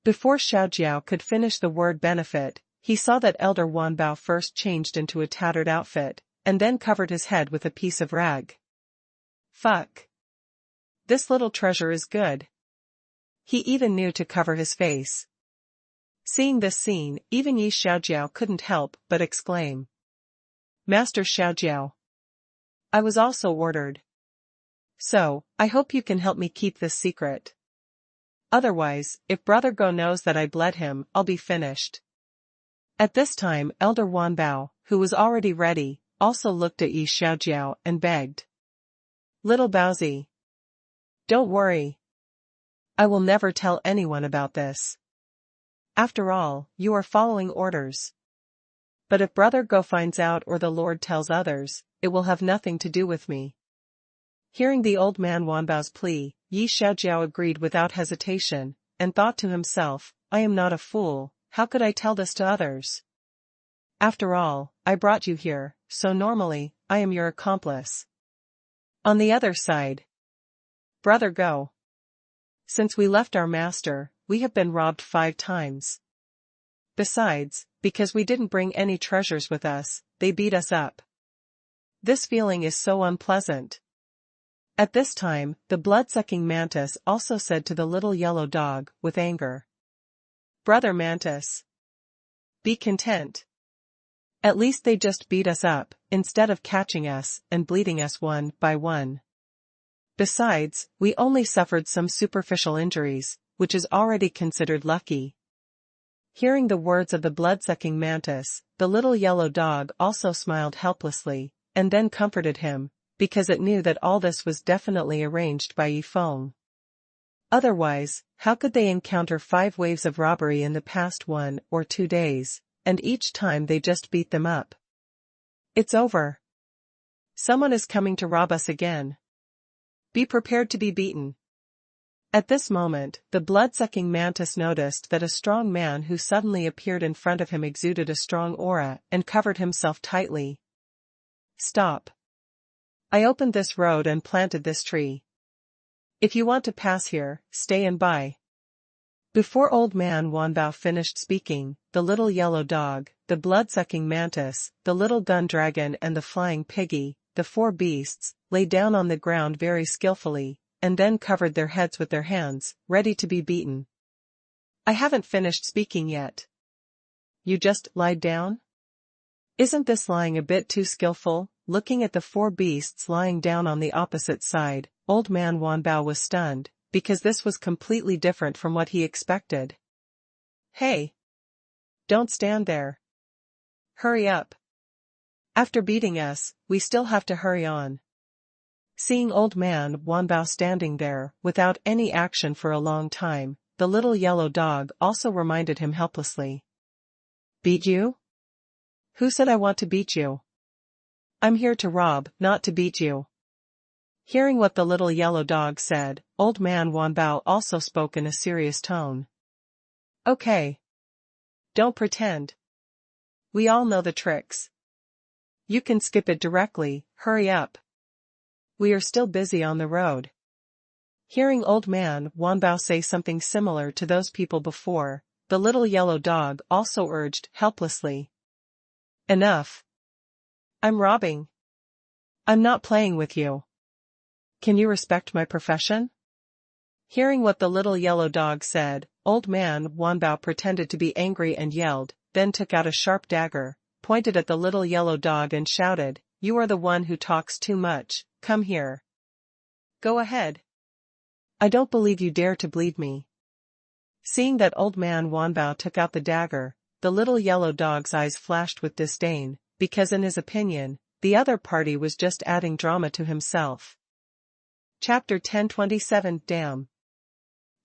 Before Xiaojiao could finish the word benefit, he saw that Elder Wanbao first changed into a tattered outfit, and then covered his head with a piece of rag. Fuck. This little treasure is good. He even knew to cover his face. Seeing this scene, even Yi Xiaojiao couldn't help but exclaim. Master Xiaojiao. I was also ordered. So, I hope you can help me keep this secret. Otherwise, if Brother Go knows that I bled him, I'll be finished. At this time, Elder Wanbao, who was already ready, also looked at Yi Xiaojiao and begged. Little Baozi. Don't worry. I will never tell anyone about this. After all, you are following orders. But if Brother Go finds out or the Lord tells others, it will have nothing to do with me. Hearing the old man Wanbao's plea, Yi Xiaojiao agreed without hesitation, and thought to himself, I am not a fool, how could I tell this to others? After all, I brought you here, so normally, I am your accomplice. On the other side. Brother Go. Since we left our master, we have been robbed 5 times. Besides, because we didn't bring any treasures with us, they beat us up. This feeling is so unpleasant. At this time, the blood-sucking mantis also said to the little yellow dog, with anger. Brother Mantis. Be content. At least they just beat us up, instead of catching us and bleeding us one by one. Besides, we only suffered some superficial injuries, which is already considered lucky. Hearing the words of the blood-sucking mantis, the little yellow dog also smiled helplessly, and then comforted him, because it knew that all this was definitely arranged by Yi Feng. Otherwise, how could they encounter 5 waves of robbery in the past 1 or 2 days, and each time they just beat them up? It's over. Someone is coming to rob us again. Be prepared to be beaten. At this moment, the blood-sucking mantis noticed that a strong man who suddenly appeared in front of him exuded a strong aura and covered himself tightly. Stop. I opened this road and planted this tree. If you want to pass here, stay and buy. Before old man Wanbao finished speaking, the little yellow dog, the blood-sucking mantis, the little gun dragon and the flying piggy, the 4 beasts, lay down on the ground very skillfully, and then covered their heads with their hands, ready to be beaten. I haven't finished speaking yet. You just lied down? Isn't this lying a bit too skillful? Looking at the 4 beasts lying down on the opposite side, old man Wanbao was stunned, because this was completely different from what he expected. Hey! Don't stand there. Hurry up. After beating us, we still have to hurry on. Seeing old man Wanbao standing there, without any action for a long time, the little yellow dog also reminded him helplessly. Beat you? Who said I want to beat you? I'm here to rob, not to beat you. Hearing what the little yellow dog said, old man Wanbao also spoke in a serious tone. Okay. Don't pretend. We all know the tricks. You can skip it directly, hurry up. We are still busy on the road. Hearing old man Wanbao say something similar to those people before, the little yellow dog also urged helplessly. Enough. I'm robbing. I'm not playing with you. Can you respect my profession? Hearing what the little yellow dog said, Old Man Wanbao pretended to be angry and yelled, then took out a sharp dagger, pointed at the little yellow dog and shouted, "You are the one who talks too much, come here. Go ahead. I don't believe you dare to bleed me." Seeing that Old Man Wanbao took out the dagger, the little yellow dog's eyes flashed with disdain, because in his opinion, the other party was just adding drama to himself. Chapter 1027 Damn.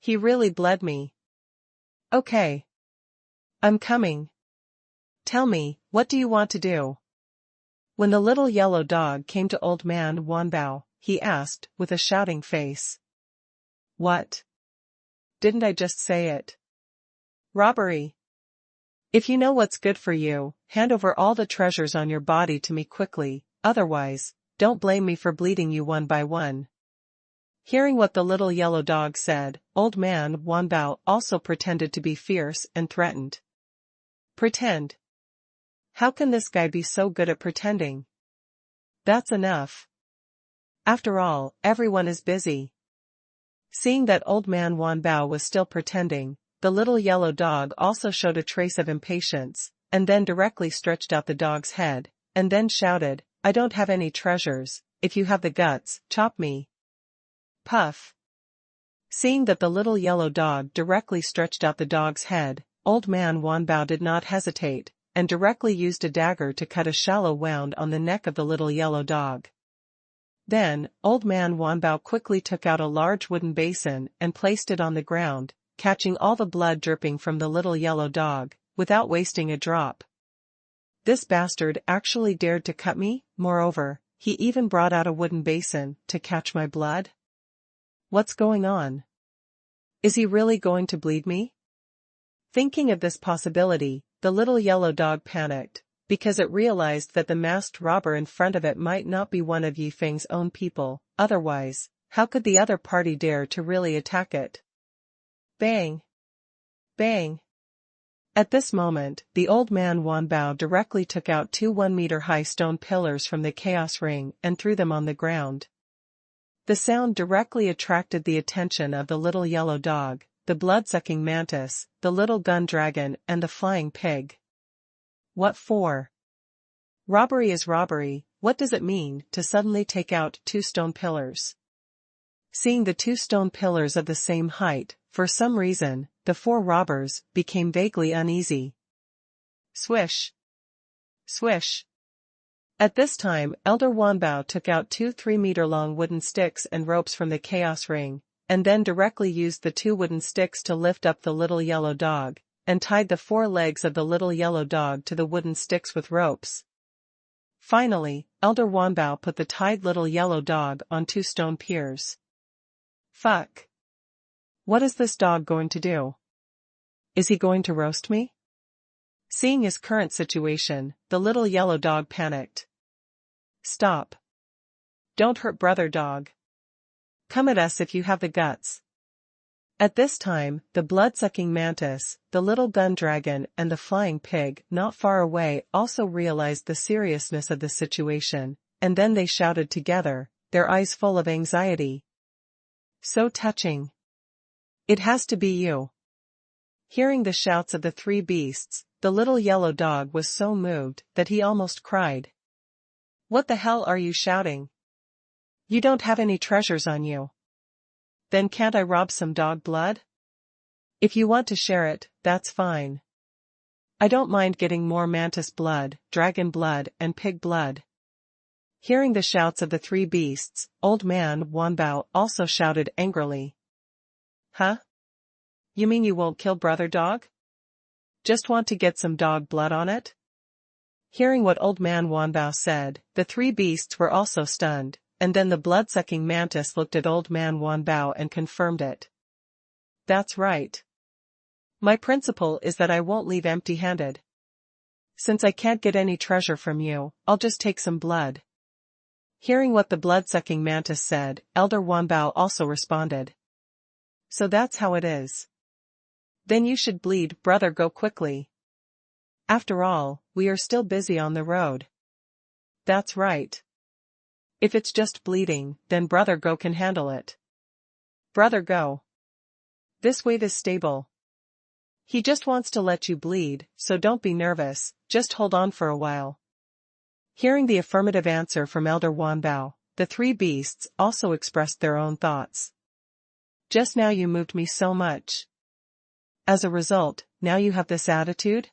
He really bled me. Okay. I'm coming. Tell me, what do you want to do? When the little yellow dog came to Old Man Wanbao, he asked, with a shouting face. What? Didn't I just say it? Robbery. If you know what's good for you, hand over all the treasures on your body to me quickly, otherwise, don't blame me for bleeding you one by one. Hearing what the little yellow dog said, Old Man Wanbao also pretended to be fierce and threatened. Pretend. How can this guy be so good at pretending? That's enough. After all, everyone is busy. Seeing that Old Man Wanbao was still pretending, the little yellow dog also showed a trace of impatience, and then directly stretched out the dog's head, and then shouted, "I don't have any treasures, if you have the guts, chop me." Puff. Seeing that the little yellow dog directly stretched out the dog's head, Old Man Wanbao did not hesitate, and directly used a dagger to cut a shallow wound on the neck of the little yellow dog. Then, Old Man Wanbao quickly took out a large wooden basin and placed it on the ground, catching all the blood dripping from the little yellow dog, without wasting a drop. This bastard actually dared to cut me, moreover, he even brought out a wooden basin to catch my blood? What's going on? Is he really going to bleed me? Thinking of this possibility, the little yellow dog panicked, because it realized that the masked robber in front of it might not be one of Yi Feng's own people, otherwise, how could the other party dare to really attack it? Bang! Bang! At this moment, the Old Man Wanbao directly took out 2 1-meter-high stone pillars from the chaos ring and threw them on the ground. The sound directly attracted the attention of the little yellow dog, the blood-sucking mantis, the little gun dragon, and the flying pig. What for? Robbery is robbery. What does it mean to suddenly take out 2 stone pillars? Seeing the 2 stone pillars of the same height, for some reason, the 4 robbers became vaguely uneasy. Swish! Swish! At this time, Elder Wanbao took out 2 3-meter-long wooden sticks and ropes from the chaos ring, and then directly used the 2 wooden sticks to lift up the little yellow dog, and tied the 4 legs of the little yellow dog to the wooden sticks with ropes. Finally, Elder Wanbao put the tied little yellow dog on 2 stone piers. Fuck. What is this dog going to do? Is he going to roast me? Seeing his current situation, the little yellow dog panicked. Stop. Don't hurt brother dog. Come at us if you have the guts. At this time, the blood-sucking mantis, the little gun dragon, and the flying pig not far away also realized the seriousness of the situation, and then they shouted together, their eyes full of anxiety. So touching. It has to be you. Hearing the shouts of the 3 beasts, the little yellow dog was so moved that he almost cried. What the hell are you shouting? You don't have any treasures on you. Then can't I rob some dog blood? If you want to share it, that's fine. I don't mind getting more mantis blood, dragon blood, and pig blood. Hearing the shouts of the 3 beasts, Old Man Wanbao also shouted angrily. Huh? You mean you won't kill brother dog? Just want to get some dog blood on it? Hearing what Old Man Wanbao said, the 3 beasts were also stunned, and then the blood-sucking mantis looked at Old Man Wanbao and confirmed it. That's right. My principle is that I won't leave empty-handed. Since I can't get any treasure from you, I'll just take some blood. Hearing what the blood-sucking mantis said, Elder Wanbao also responded. So that's how it is. Then you should bleed, brother, go quickly. After all, we are still busy on the road. That's right. If it's just bleeding, then Brother Go can handle it. Brother Go. This weight is stable. He just wants to let you bleed, so don't be nervous, just hold on for a while. Hearing the affirmative answer from Elder Wanbao, the three beasts also expressed their own thoughts. Just now you moved me so much. As a result, now you have this attitude?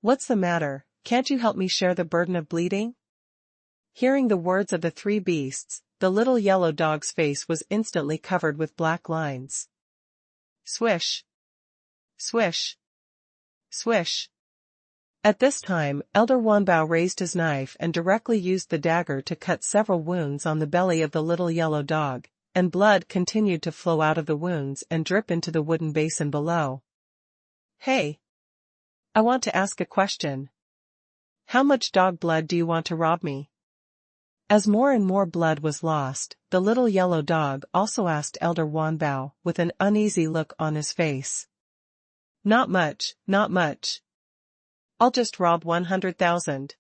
What's the matter, can't you help me share the burden of bleeding? Hearing the words of the three beasts, the little yellow dog's face was instantly covered with black lines. Swish. Swish. Swish. At this time, Elder Wanbao raised his knife and directly used the dagger to cut several wounds on the belly of the little yellow dog, and blood continued to flow out of the wounds and drip into the wooden basin below. Hey! I want to ask a question. How much dog blood do you want to rob me? As more and more blood was lost, the little yellow dog also asked Elder Wanbao, with an uneasy look on his face. Not much, not much. I'll just rob 100,000.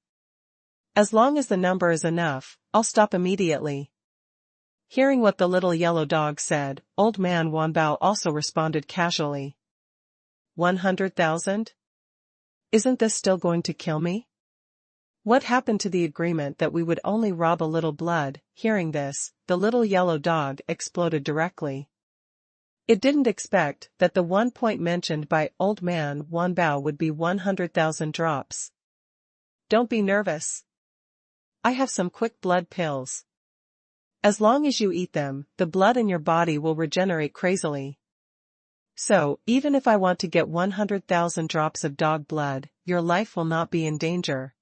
As long as the number is enough, I'll stop immediately. Hearing what the little yellow dog said, Old Man Wanbao also responded casually. 100,000? Isn't this still going to kill me? What happened to the agreement that we would only rob a little blood? Hearing this, the little yellow dog exploded directly. It didn't expect that the 1 point mentioned by Old Man Wanbao would be 100,000 drops. Don't be nervous. I have some quick blood pills. As long as you eat them, the blood in your body will regenerate crazily. So, even if I want to get 100,000 drops of dog blood, your life will not be in danger.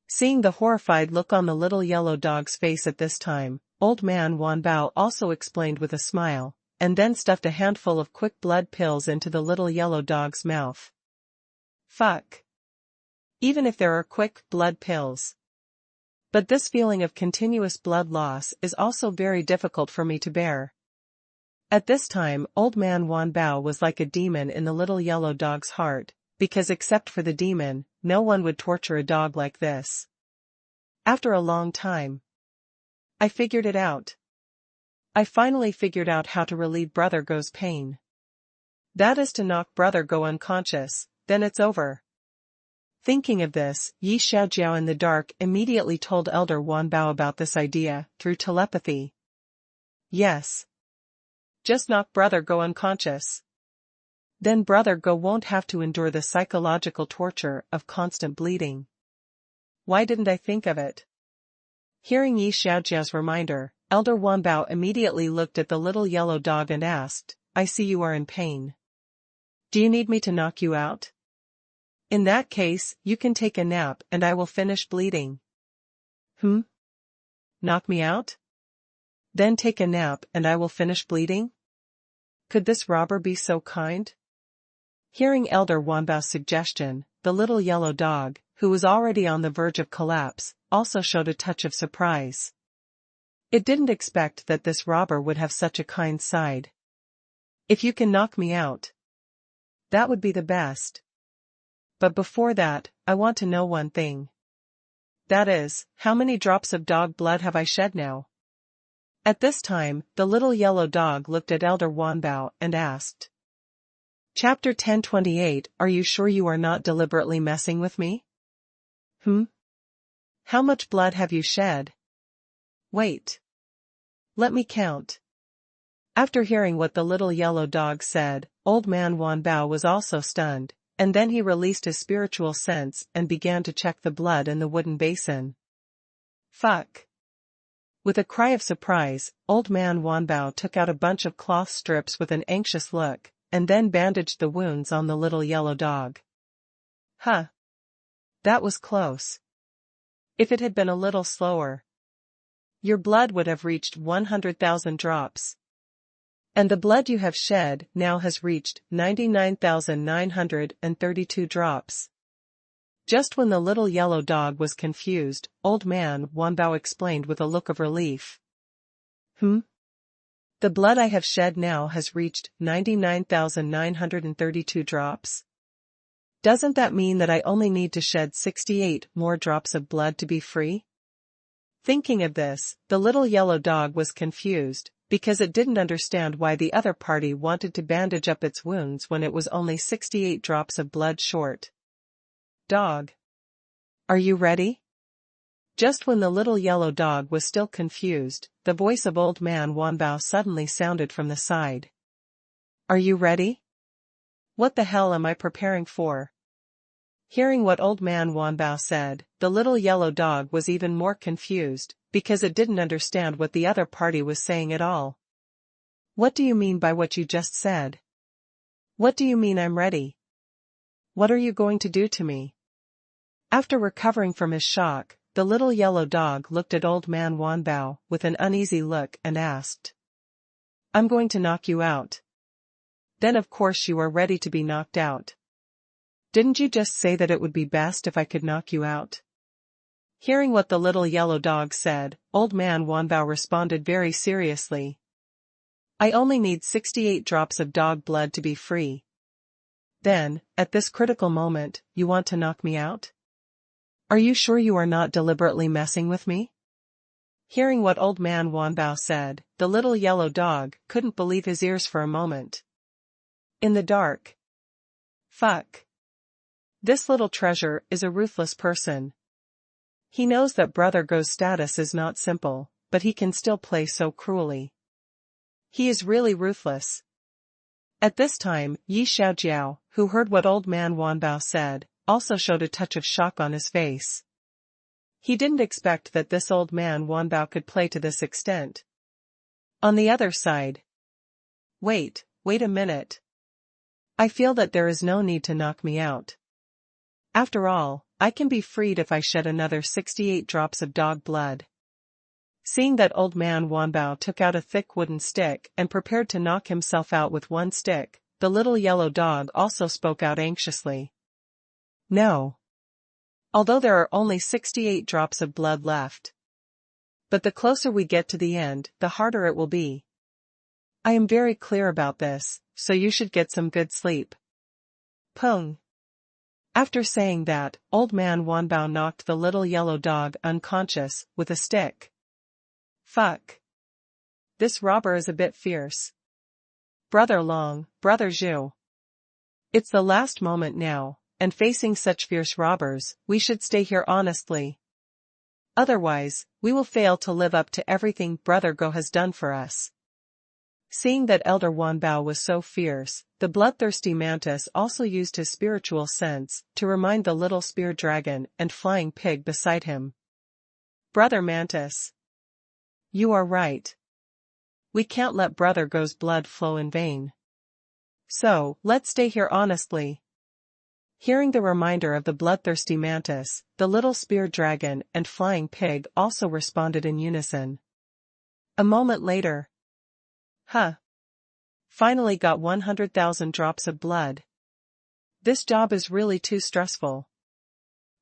Seeing the horrified look on the little yellow dog's face at this time, Old Man Wanbao also explained with a smile, and then stuffed a handful of quick blood pills into the little yellow dog's mouth. Fuck. Even if there are quick blood pills. But this feeling of continuous blood loss is also very difficult for me to bear. At this time, Old Man Wanbao was like a demon in the little yellow dog's heart, because except for the demon, no one would torture a dog like this. After a long time, I figured it out. I finally figured out how to relieve Brother Go's pain. That is to knock Brother Go unconscious, then it's over. Thinking of this, Yi Xiaojiao in the dark immediately told Elder Wanbao about this idea, through telepathy. Yes. Just knock Brother Go unconscious. Then Brother Go won't have to endure the psychological torture of constant bleeding. Why didn't I think of it? Hearing Yi Xiaojiao's reminder, Elder Wanbao immediately looked at the little yellow dog and asked, I see you are in pain. Do you need me to knock you out? In that case, you can take a nap and I will finish bleeding. Knock me out? Then take a nap and I will finish bleeding? Could this robber be so kind? Hearing Elder Wanbao's suggestion, the little yellow dog, who was already on the verge of collapse, also showed a touch of surprise. It didn't expect that this robber would have such a kind side. If you can knock me out, that would be the best. But before that, I want to know one thing. That is, how many drops of dog blood have I shed now? At this time, the little yellow dog looked at Elder Wanbao and asked. Chapter 1028. Are you sure you are not deliberately messing with me? How much blood have you shed? Wait. Let me count. After hearing what the little yellow dog said, Old Man Wanbao was also stunned, and then he released his spiritual sense and began to check the blood in the wooden basin. Fuck. With a cry of surprise, Old Man Wanbao took out a bunch of cloth strips with an anxious look, and then bandaged the wounds on the little yellow dog. That was close. If it had been a little slower, your blood would have reached 100,000 drops. And the blood you have shed now has reached 99,932 drops. Just when the little yellow dog was confused, Old Man Wanbao explained with a look of relief. The blood I have shed now has reached 99,932 drops. Doesn't that mean that I only need to shed 68 more drops of blood to be free? Thinking of this, the little yellow dog was confused, because it didn't understand why the other party wanted to bandage up its wounds when it was only 68 drops of blood short. Dog. Are you ready? Just when the little yellow dog was still confused, the voice of Old Man Wanbao suddenly sounded from the side. Are you ready? What the hell am I preparing for? Hearing what Old Man Wanbao said, the little yellow dog was even more confused, because it didn't understand what the other party was saying at all. What do you mean by what you just said? What do you mean I'm ready? What are you going to do to me? After recovering from his shock, the little yellow dog looked at Old Man Wanbao with an uneasy look and asked. I'm going to knock you out. Then of course you are ready to be knocked out. Didn't you just say that it would be best if I could knock you out? Hearing what the little yellow dog said, Old Man Wanbao responded very seriously. I only need 68 drops of dog blood to be free. Then, at this critical moment, you want to knock me out? Are you sure you are not deliberately messing with me? Hearing what Old Man Wanbao said, the little yellow dog couldn't believe his ears for a moment. In the dark. Fuck. This little treasure is a ruthless person. He knows that Brother Go's status is not simple, but he can still play so cruelly. He is really ruthless. At this time, Yi Xiaojiao, who heard what Old Man Wanbao said, also showed a touch of shock on his face. He didn't expect that this Old Man Wanbao could play to this extent. On the other side. Wait a minute. I feel that there is no need to knock me out. After all, I can be freed if I shed another 68 drops of dog blood. Seeing that Old Man Wanbao took out a thick wooden stick and prepared to knock himself out with one stick, the little yellow dog also spoke out anxiously. No. Although there are only 68 drops of blood left. But the closer we get to the end, the harder it will be. I am very clear about this, so you should get some good sleep. Pung. After saying that, Old Man Wanbao knocked the little yellow dog unconscious with a stick. Fuck. This robber is a bit fierce. Brother Long, Brother Zhu. It's the last moment now, and facing such fierce robbers, we should stay here honestly. Otherwise, we will fail to live up to everything Brother Go has done for us. Seeing that Elder Wanbao was so fierce, the bloodthirsty mantis also used his spiritual sense to remind the little spear dragon and flying pig beside him. Brother Mantis. You are right. We can't let Brother Go's blood flow in vain. So, let's stay here honestly. Hearing the reminder of the bloodthirsty mantis, the little spear dragon and flying pig also responded in unison. A moment later. Huh. Finally got 100,000 drops of blood. This job is really too stressful.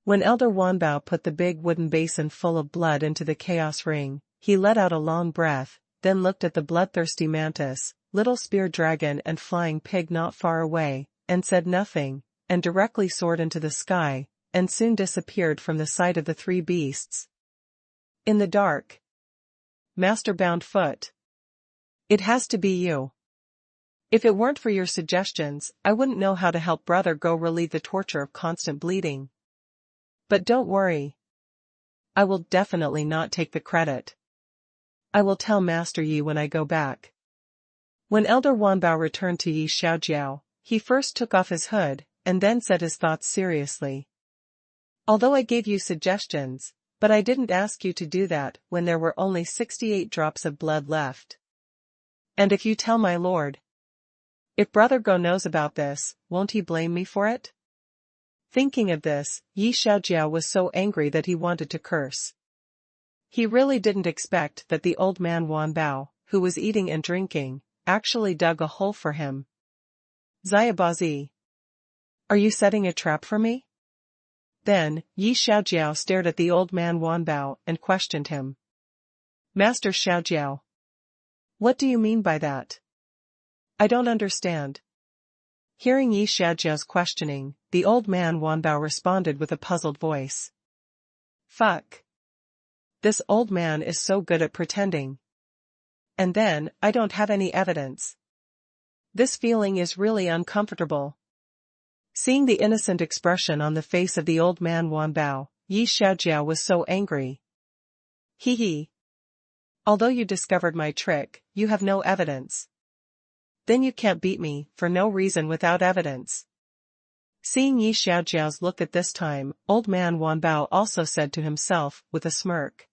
When Elder Wanbao put the big wooden basin full of blood into the chaos ring, he let out a long breath, then looked at the bloodthirsty mantis, little spear dragon and flying pig not far away, and said nothing, and directly soared into the sky, and soon disappeared from the sight of the three beasts. In the dark. Master Bound Foot. It has to be you. If it weren't for your suggestions, I wouldn't know how to help Brother Go relieve the torture of constant bleeding. But don't worry. I will definitely not take the credit. I will tell Master Yi when I go back. When Elder Wanbao returned to Yi Xiaojiao, he first took off his hood, and then said his thoughts seriously. Although I gave you suggestions, but I didn't ask you to do that when there were only 68 drops of blood left. And if you tell my lord, if Brother Go knows about this, won't he blame me for it? Thinking of this, Yi Xiaojiao was so angry that he wanted to curse. He really didn't expect that the Old Man Wanbao, who was eating and drinking, actually dug a hole for him. Xiaobazi. Are you setting a trap for me? Then, Yi Xiaojiao stared at the Old Man Wanbao and questioned him. Master Xiaojiao. What do you mean by that? I don't understand. Hearing Yi Xiaojiao's questioning, the Old Man Wanbao responded with a puzzled voice. Fuck. This old man is so good at pretending. And then, I don't have any evidence. This feeling is really uncomfortable. Seeing the innocent expression on the face of the old man Wanbao, Yi Xiaojiao was so angry. Hee hee. Although you discovered my trick, you have no evidence. Then you can't beat me, for no reason without evidence. Seeing Yi Xiaojiao's look at this time, old man Wanbao also said to himself, with a smirk.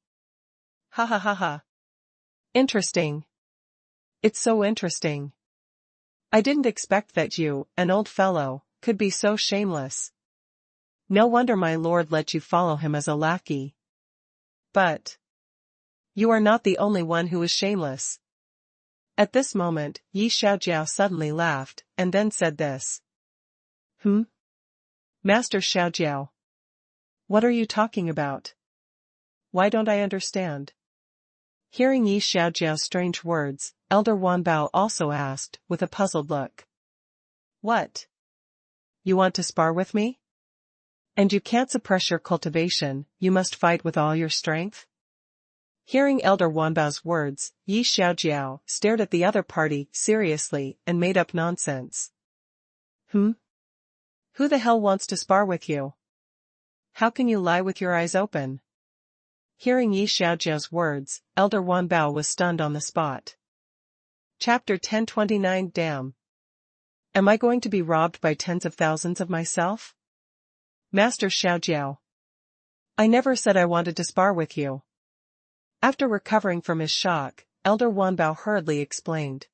Ha ha ha ha. Interesting. It's so interesting. I didn't expect that you, an old fellow, could be so shameless. No wonder my lord let you follow him as a lackey. But you are not the only one who is shameless. At this moment, Yi Xiaojiao suddenly laughed, and then said this. Master Xiaojiao. What are you talking about? Why don't I understand? Hearing Yi Xiaojiao's strange words, Elder Wanbao also asked, with a puzzled look. What? You want to spar with me? And you can't suppress your cultivation, you must fight with all your strength? Hearing Elder Wanbao's words, Yi Xiaojiao stared at the other party seriously and made up nonsense. Who the hell wants to spar with you? How can you lie with your eyes open? Hearing Yi Xiaojiao's words, Elder Wanbao was stunned on the spot. Chapter 1029 Damn. Am I going to be robbed by tens of thousands of myself? Master Xiaojiao. I never said I wanted to spar with you. After recovering from his shock, Elder Wanbao hurriedly explained.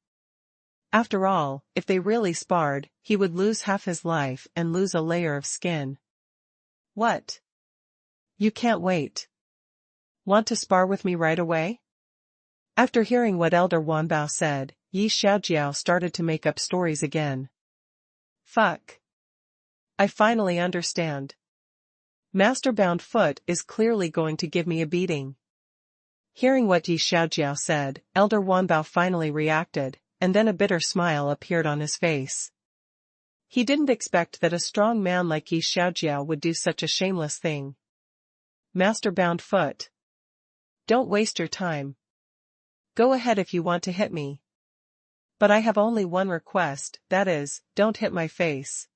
After all, if they really sparred, he would lose half his life and lose a layer of skin. What? You can't wait. Want to spar with me right away? After hearing what Elder Wanbao said, Yi Xiaojiao started to make up stories again. Fuck. I finally understand. Master Bound Foot is clearly going to give me a beating. Hearing what Yi Xiaojiao said, Elder Wanbao finally reacted, and then a bitter smile appeared on his face. He didn't expect that a strong man like Yi Xiaojiao would do such a shameless thing. Master Bound Foot. Don't waste your time. Go ahead if you want to hit me. But I have only one request, that is, don't hit my face.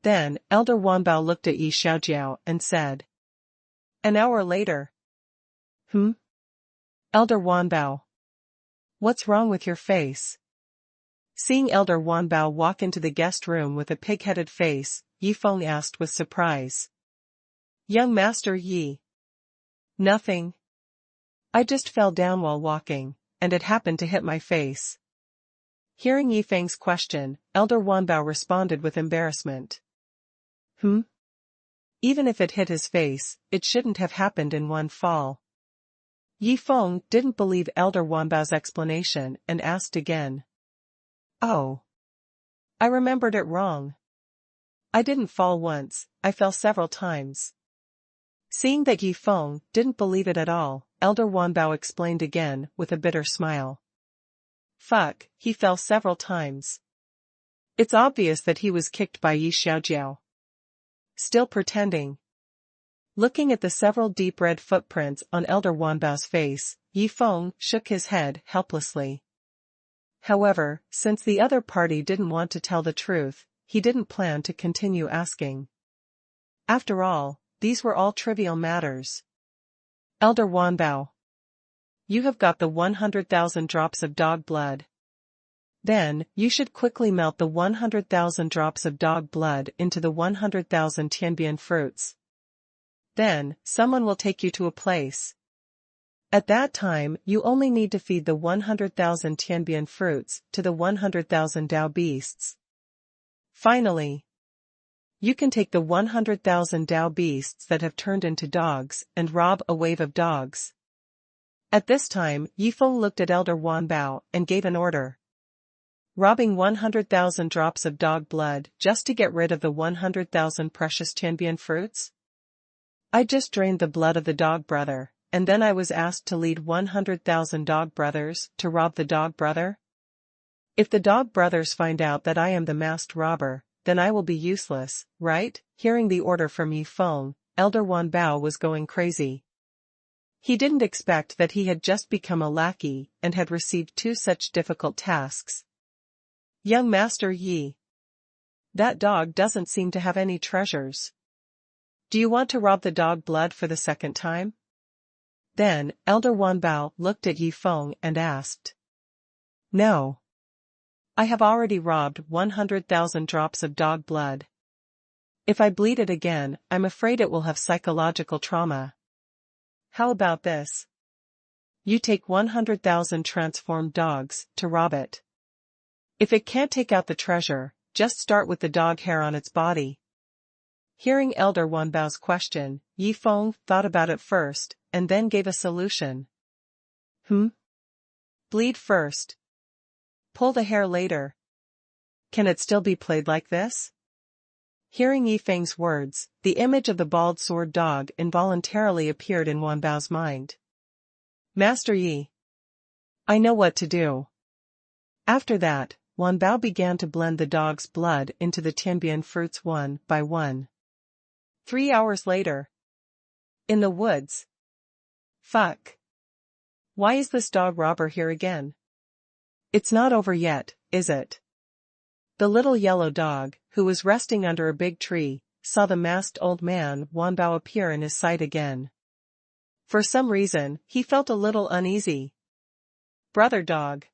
Then, Elder Wanbao looked at Yi Xiaojiao and said. An hour later. Elder Wanbao. What's wrong with your face? Seeing Elder Wanbao walk into the guest room with a pig-headed face, Yi Feng asked with surprise. Young Master Yi. Nothing. I just fell down while walking, and it happened to hit my face. Hearing Yi Feng's question, Elder Wanbao responded with embarrassment. Even if it hit his face, it shouldn't have happened in one fall. Yi Feng didn't believe Elder Wanbao's explanation and asked again. Oh. I remembered it wrong. I didn't fall once, I fell several times. Seeing that Yi Feng didn't believe it at all, Elder Wanbao explained again with a bitter smile. Fuck, he fell several times. It's obvious that he was kicked by Yi Xiaojiao. Still pretending. Looking at the several deep red footprints on Elder Wanbao's face, Yi Feng shook his head helplessly. However, since the other party didn't want to tell the truth, he didn't plan to continue asking. After all, these were all trivial matters. Elder Wanbao. You have got the 100,000 drops of dog blood. Then, you should quickly melt the 100,000 drops of dog blood into the 100,000 tianbian fruits. Then, someone will take you to a place. At that time, you only need to feed the 100,000 tianbian fruits to the 100,000 Dao beasts. Finally, you can take the 100,000 Dao beasts that have turned into dogs and rob a wave of dogs. At this time, Yi Feng looked at Elder Wanbao and gave an order. Robbing 100,000 drops of dog blood just to get rid of the 100,000 precious tianbian fruits? I just drained the blood of the dog brother, and then I was asked to lead 100,000 dog brothers to rob the dog brother? If the dog brothers find out that I am the masked robber, then I will be useless, right? Hearing the order from Yi Feng, Elder Wanbao was going crazy. He didn't expect that he had just become a lackey and had received two such difficult tasks. Young Master Yi. That dog doesn't seem to have any treasures. Do you want to rob the dog blood for the second time? Then, Elder Wanbao looked at Yi Feng and asked. No. I have already robbed 100,000 drops of dog blood. If I bleed it again, I'm afraid it will have psychological trauma. How about this? You take 100,000 transformed dogs to rob it. If it can't take out the treasure, just start with the dog hair on its body. Hearing Elder Wanbao's question, Yi Feng thought about it first, and then gave a solution. Bleed first. Pull the hair later. Can it still be played like this? Hearing Yi Feng's words, the image of the bald sword dog involuntarily appeared in Wanbao's mind. Master Yi. I know what to do. After that, Wanbao began to blend the dog's blood into the tianbian fruits one by one. 3 hours later. In the woods. Fuck. Why is this dog robber here again? It's not over yet, is it? The little yellow dog, who was resting under a big tree, saw the masked old man Wanbao appear in his sight again. For some reason, he felt a little uneasy. Brother dog.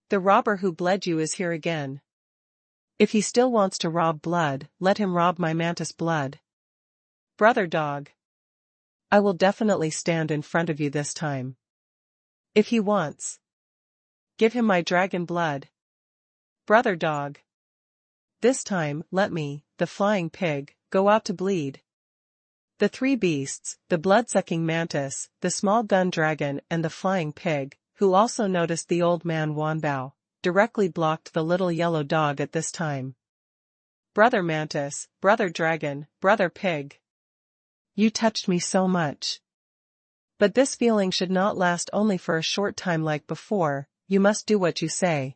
The robber who bled you is here again. If he still wants to rob blood, let him rob my mantis blood. Brother dog. I will definitely stand in front of you this time. If he wants. Give him my dragon blood. Brother dog. This time, let me, the flying pig, go out to bleed. The three beasts, the blood-sucking mantis, the small gun dragon and the flying pig, who also noticed the old man Wanbao, directly blocked the little yellow dog at this time. Brother mantis, brother dragon, brother pig. You touched me so much. But this feeling should not last only for a short time like before, you must do what you say.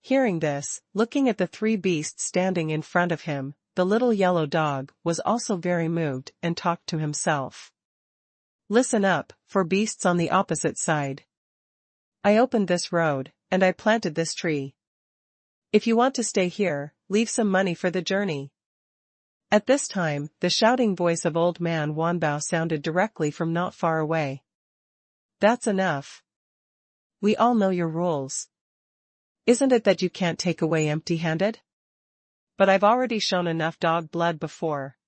Hearing this, looking at the three beasts standing in front of him, the little yellow dog was also very moved and talked to himself. Listen up, for beasts on the opposite side. I opened this road, and I planted this tree. If you want to stay here, leave some money for the journey. At this time, the shouting voice of old man Wanbao sounded directly from not far away. That's enough. We all know your rules. Isn't it that you can't take away empty-handed? But I've already shown enough dog blood before.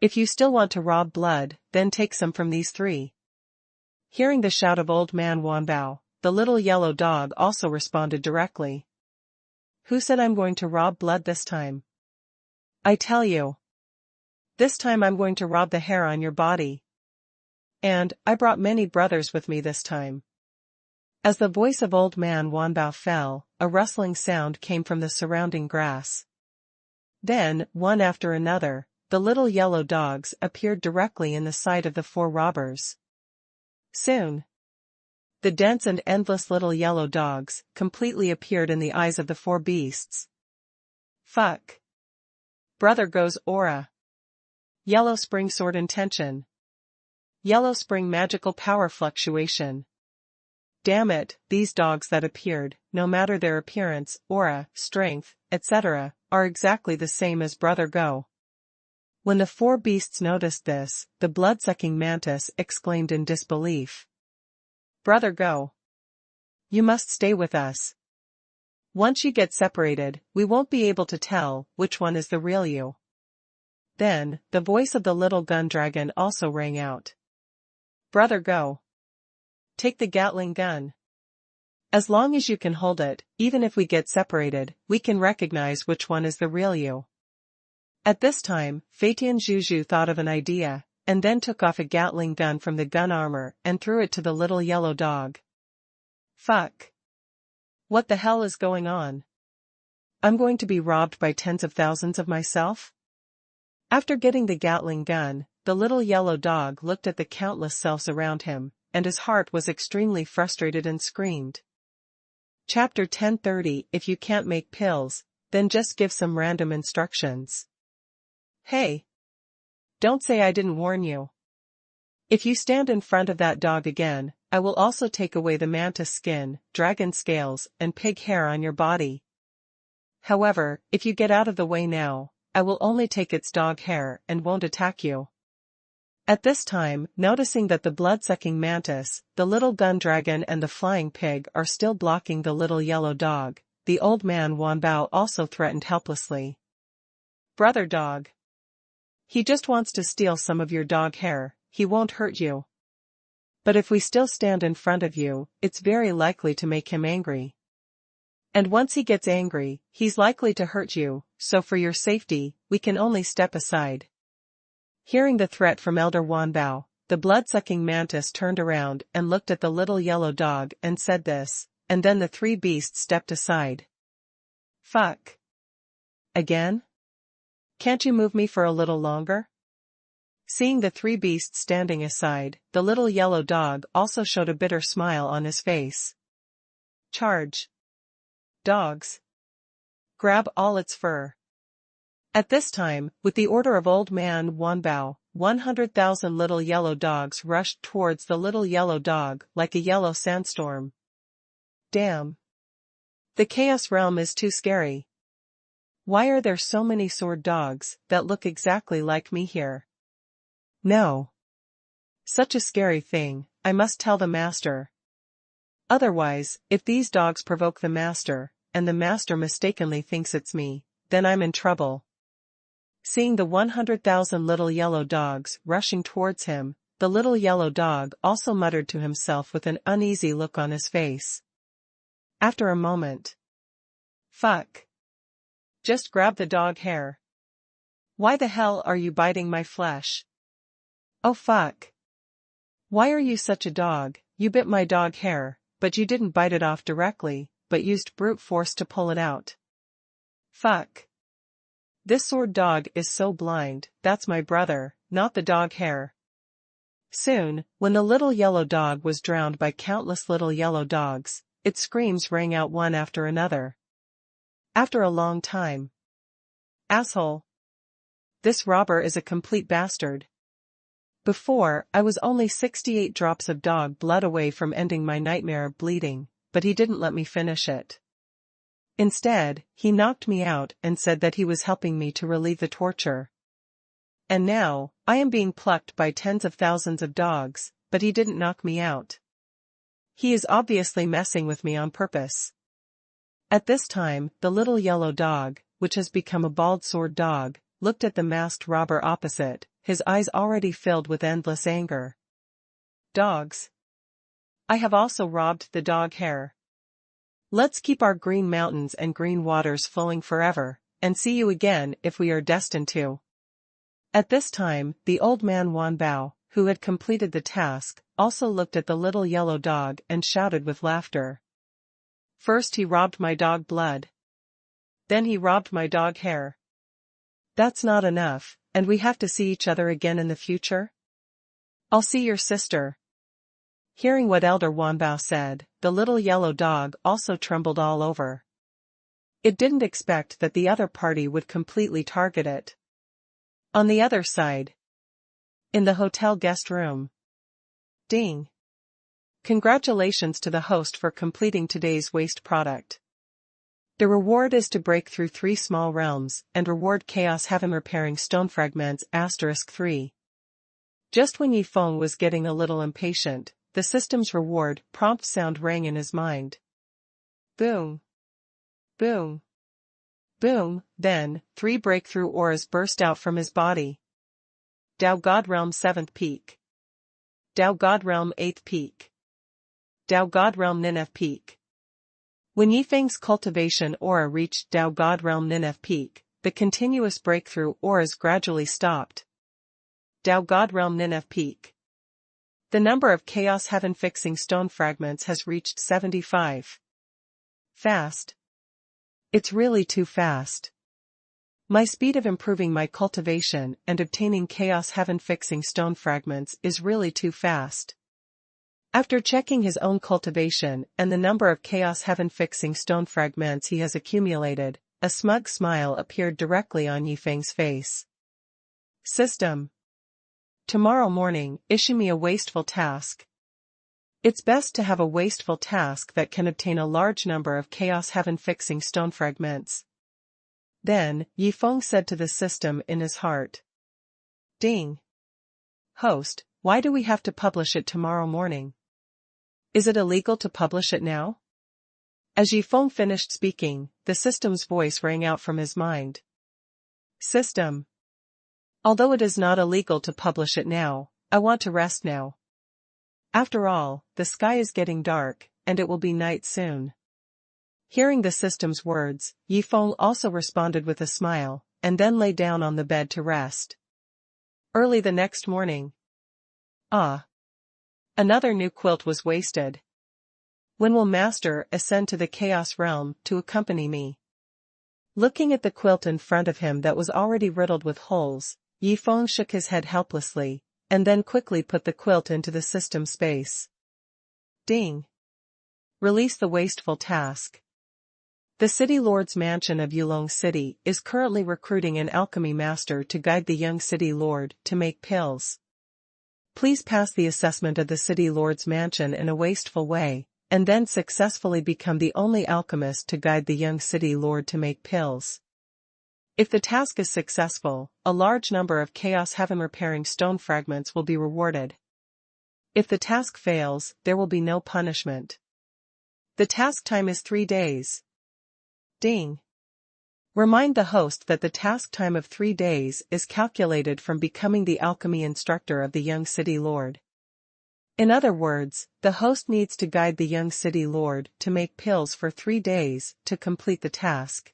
If you still want to rob blood, then take some from these three. Hearing the shout of old man Wanbao, the little yellow dog also responded directly. Who said I'm going to rob blood this time? I tell you. This time I'm going to rob the hair on your body. And, I brought many brothers with me this time. As the voice of old man Wanbao fell, a rustling sound came from the surrounding grass. Then, one after another, the little yellow dogs appeared directly in the sight of the four robbers. Soon, the dense and endless little yellow dogs completely appeared in the eyes of the four beasts. Fuck. Brother goes aura. Yellow spring sword intention. Yellow spring magical power fluctuation. Damn it, these dogs that appeared, no matter their appearance, aura, strength, etc., are exactly the same as Brother Go. When the four beasts noticed this, the blood-sucking mantis exclaimed in disbelief. Brother Go. You must stay with us. Once you get separated, we won't be able to tell which one is the real you. Then, the voice of the little gun dragon also rang out. Brother Go. Take the Gatling gun. As long as you can hold it, even if we get separated, we can recognize which one is the real you. At this time, Feitian Zhuzhu thought of an idea, and then took off a Gatling gun from the gun armor and threw it to the little yellow dog. Fuck. What the hell is going on? I'm going to be robbed by tens of thousands of myself? After getting the Gatling gun, the little yellow dog looked at the countless selves around him, and his heart was extremely frustrated and screamed. Chapter 1030. If you can't make pills, then just give some random instructions. Hey! Don't say I didn't warn you. If you stand in front of that dog again, I will also take away the mantis skin, dragon scales, and pig hair on your body. However, if you get out of the way now, I will only take its dog hair and won't attack you. At this time, noticing that the blood-sucking mantis, the little gun dragon and the flying pig are still blocking the little yellow dog, the old man Wanbao also threatened helplessly. Brother dog. He just wants to steal some of your dog hair, he won't hurt you. But if we still stand in front of you, it's very likely to make him angry. And once he gets angry, he's likely to hurt you, so for your safety, we can only step aside. Hearing the threat from Elder Wanbao, the blood-sucking mantis turned around and looked at the little yellow dog and said this, and then the three beasts stepped aside. Fuck. Again? Can't you move me for a little longer? Seeing the three beasts standing aside, the little yellow dog also showed a bitter smile on his face. Charge. Dogs. Grab all its fur. At this time, with the order of Old Man Wanbao, 100,000 little yellow dogs rushed towards the little yellow dog like a yellow sandstorm. Damn. The Chaos Realm is too scary. Why are there so many sword dogs that look exactly like me here? No. Such a scary thing, I must tell the master. Otherwise, if these dogs provoke the master, and the master mistakenly thinks it's me, then I'm in trouble. Seeing the 100,000 little yellow dogs rushing towards him, the little yellow dog also muttered to himself with an uneasy look on his face. After a moment. Fuck. Just grab the dog hair. Why the hell are you biting my flesh? Oh fuck. Why are you such a dog? You bit my dog hair, but you didn't bite it off directly, but used brute force to pull it out. Fuck. This sword dog is so blind, that's my brother, not the dog hair. Soon, when the little yellow dog was drowned by countless little yellow dogs, its screams rang out one after another. After a long time. Asshole. This robber is a complete bastard. Before, I was only 68 drops of dog blood away from ending my nightmare of bleeding, but he didn't let me finish it. Instead, he knocked me out and said that he was helping me to relieve the torture. And now, I am being plucked by tens of thousands of dogs, but he didn't knock me out. He is obviously messing with me on purpose. At this time, the little yellow dog, which has become a bald sword dog, looked at the masked robber opposite, his eyes already filled with endless anger. Dogs. I have also robbed the dog hair. Let's keep our green mountains and green waters flowing forever, and see you again if we are destined to. At this time, the old man Wanbao, who had completed the task, also looked at the little yellow dog and shouted with laughter. First he robbed my dog blood. Then he robbed my dog hair. That's not enough, and we have to see each other again in the future? I'll see your sister. Hearing what Elder Wanbao said, the little yellow dog also trembled all over. It didn't expect that the other party would completely target it. On the other side. In the hotel guest room. Ding. Congratulations to the host for completing today's waste product. The reward is to break through 3 small realms, and reward Chaos Heaven repairing stone fragments *3. Just when Yifeng was getting a little impatient, the system's reward prompt sound rang in his mind. Boom. Boom. Boom, then, 3 breakthrough auras burst out from his body. Dao God Realm 7th Peak. Dao God Realm 8th Peak. Dao God Realm Nineth Peak. When Yifeng's cultivation aura reached Dao God Realm Nineth Peak, the continuous breakthrough auras gradually stopped. Dao God Realm Nineth Peak. The number of Chaos Heaven fixing stone fragments has reached 75. Fast. It's really too fast. My speed of improving my cultivation and obtaining Chaos Heaven fixing stone fragments is really too fast. After checking his own cultivation and the number of Chaos Heaven fixing stone fragments he has accumulated, a smug smile appeared directly on Yifeng's face. System. Tomorrow morning, issue me a wasteful task. It's best to have a wasteful task that can obtain a large number of chaos heaven-fixing stone fragments. Then, Yifeng said to the system in his heart. Ding. Host, why do we have to publish it tomorrow morning? Is it illegal to publish it now? As Yifeng finished speaking, the system's voice rang out from his mind. System. Although it is not illegal to publish it now, I want to rest now. After all, the sky is getting dark, and it will be night soon. Hearing the system's words, Yifeng also responded with a smile, and then lay down on the bed to rest. Early the next morning. Ah. Another new quilt was wasted. When will Master ascend to the Chaos Realm to accompany me? Looking at the quilt in front of him that was already riddled with holes, Yifeng shook his head helplessly, and then quickly put the quilt into the system space. Ding. Release the wasteful task. The City Lord's mansion of Yulong City is currently recruiting an alchemy master to guide the young City Lord to make pills. Please pass the assessment of the City Lord's mansion in a wasteful way, and then successfully become the only alchemist to guide the young City Lord to make pills. If the task is successful, a large number of Chaos Heaven repairing stone fragments will be rewarded. If the task fails, there will be no punishment. The task time is 3 days. Ding. Remind the host that the task time of 3 days is calculated from becoming the alchemy instructor of the young City Lord. In other words, the host needs to guide the young City Lord to make pills for 3 days to complete the task.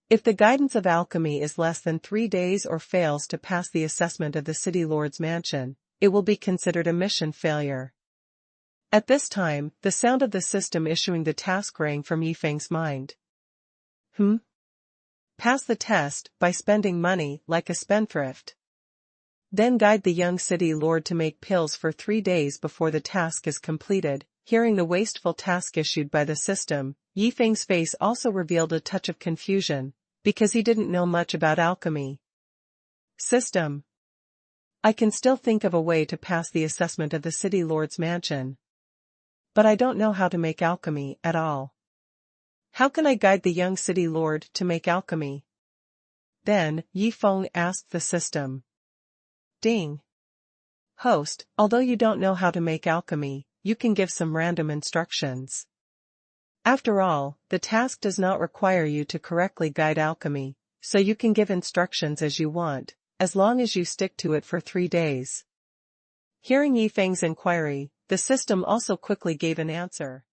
If the guidance of alchemy is less than 3 days or fails to pass the assessment of the City Lord's mansion, it will be considered a mission failure. At this time, the sound of the system issuing the task rang from Yifeng's mind. Pass the test by spending money like a spendthrift. Then guide the young City Lord to make pills for 3 days before the task is completed. Hearing the wasteful task issued by the system, Yifeng's face also revealed a touch of confusion, because he didn't know much about alchemy. System. I can still think of a way to pass the assessment of the City Lord's mansion. But I don't know how to make alchemy at all. How can I guide the young City Lord to make alchemy? Then, Yifeng asked the system. Ding. Host, although you don't know how to make alchemy, you can give some random instructions. After all, the task does not require you to correctly guide alchemy, so you can give instructions as you want, as long as you stick to it for 3 days. Hearing Yifeng's inquiry, the system also quickly gave an answer.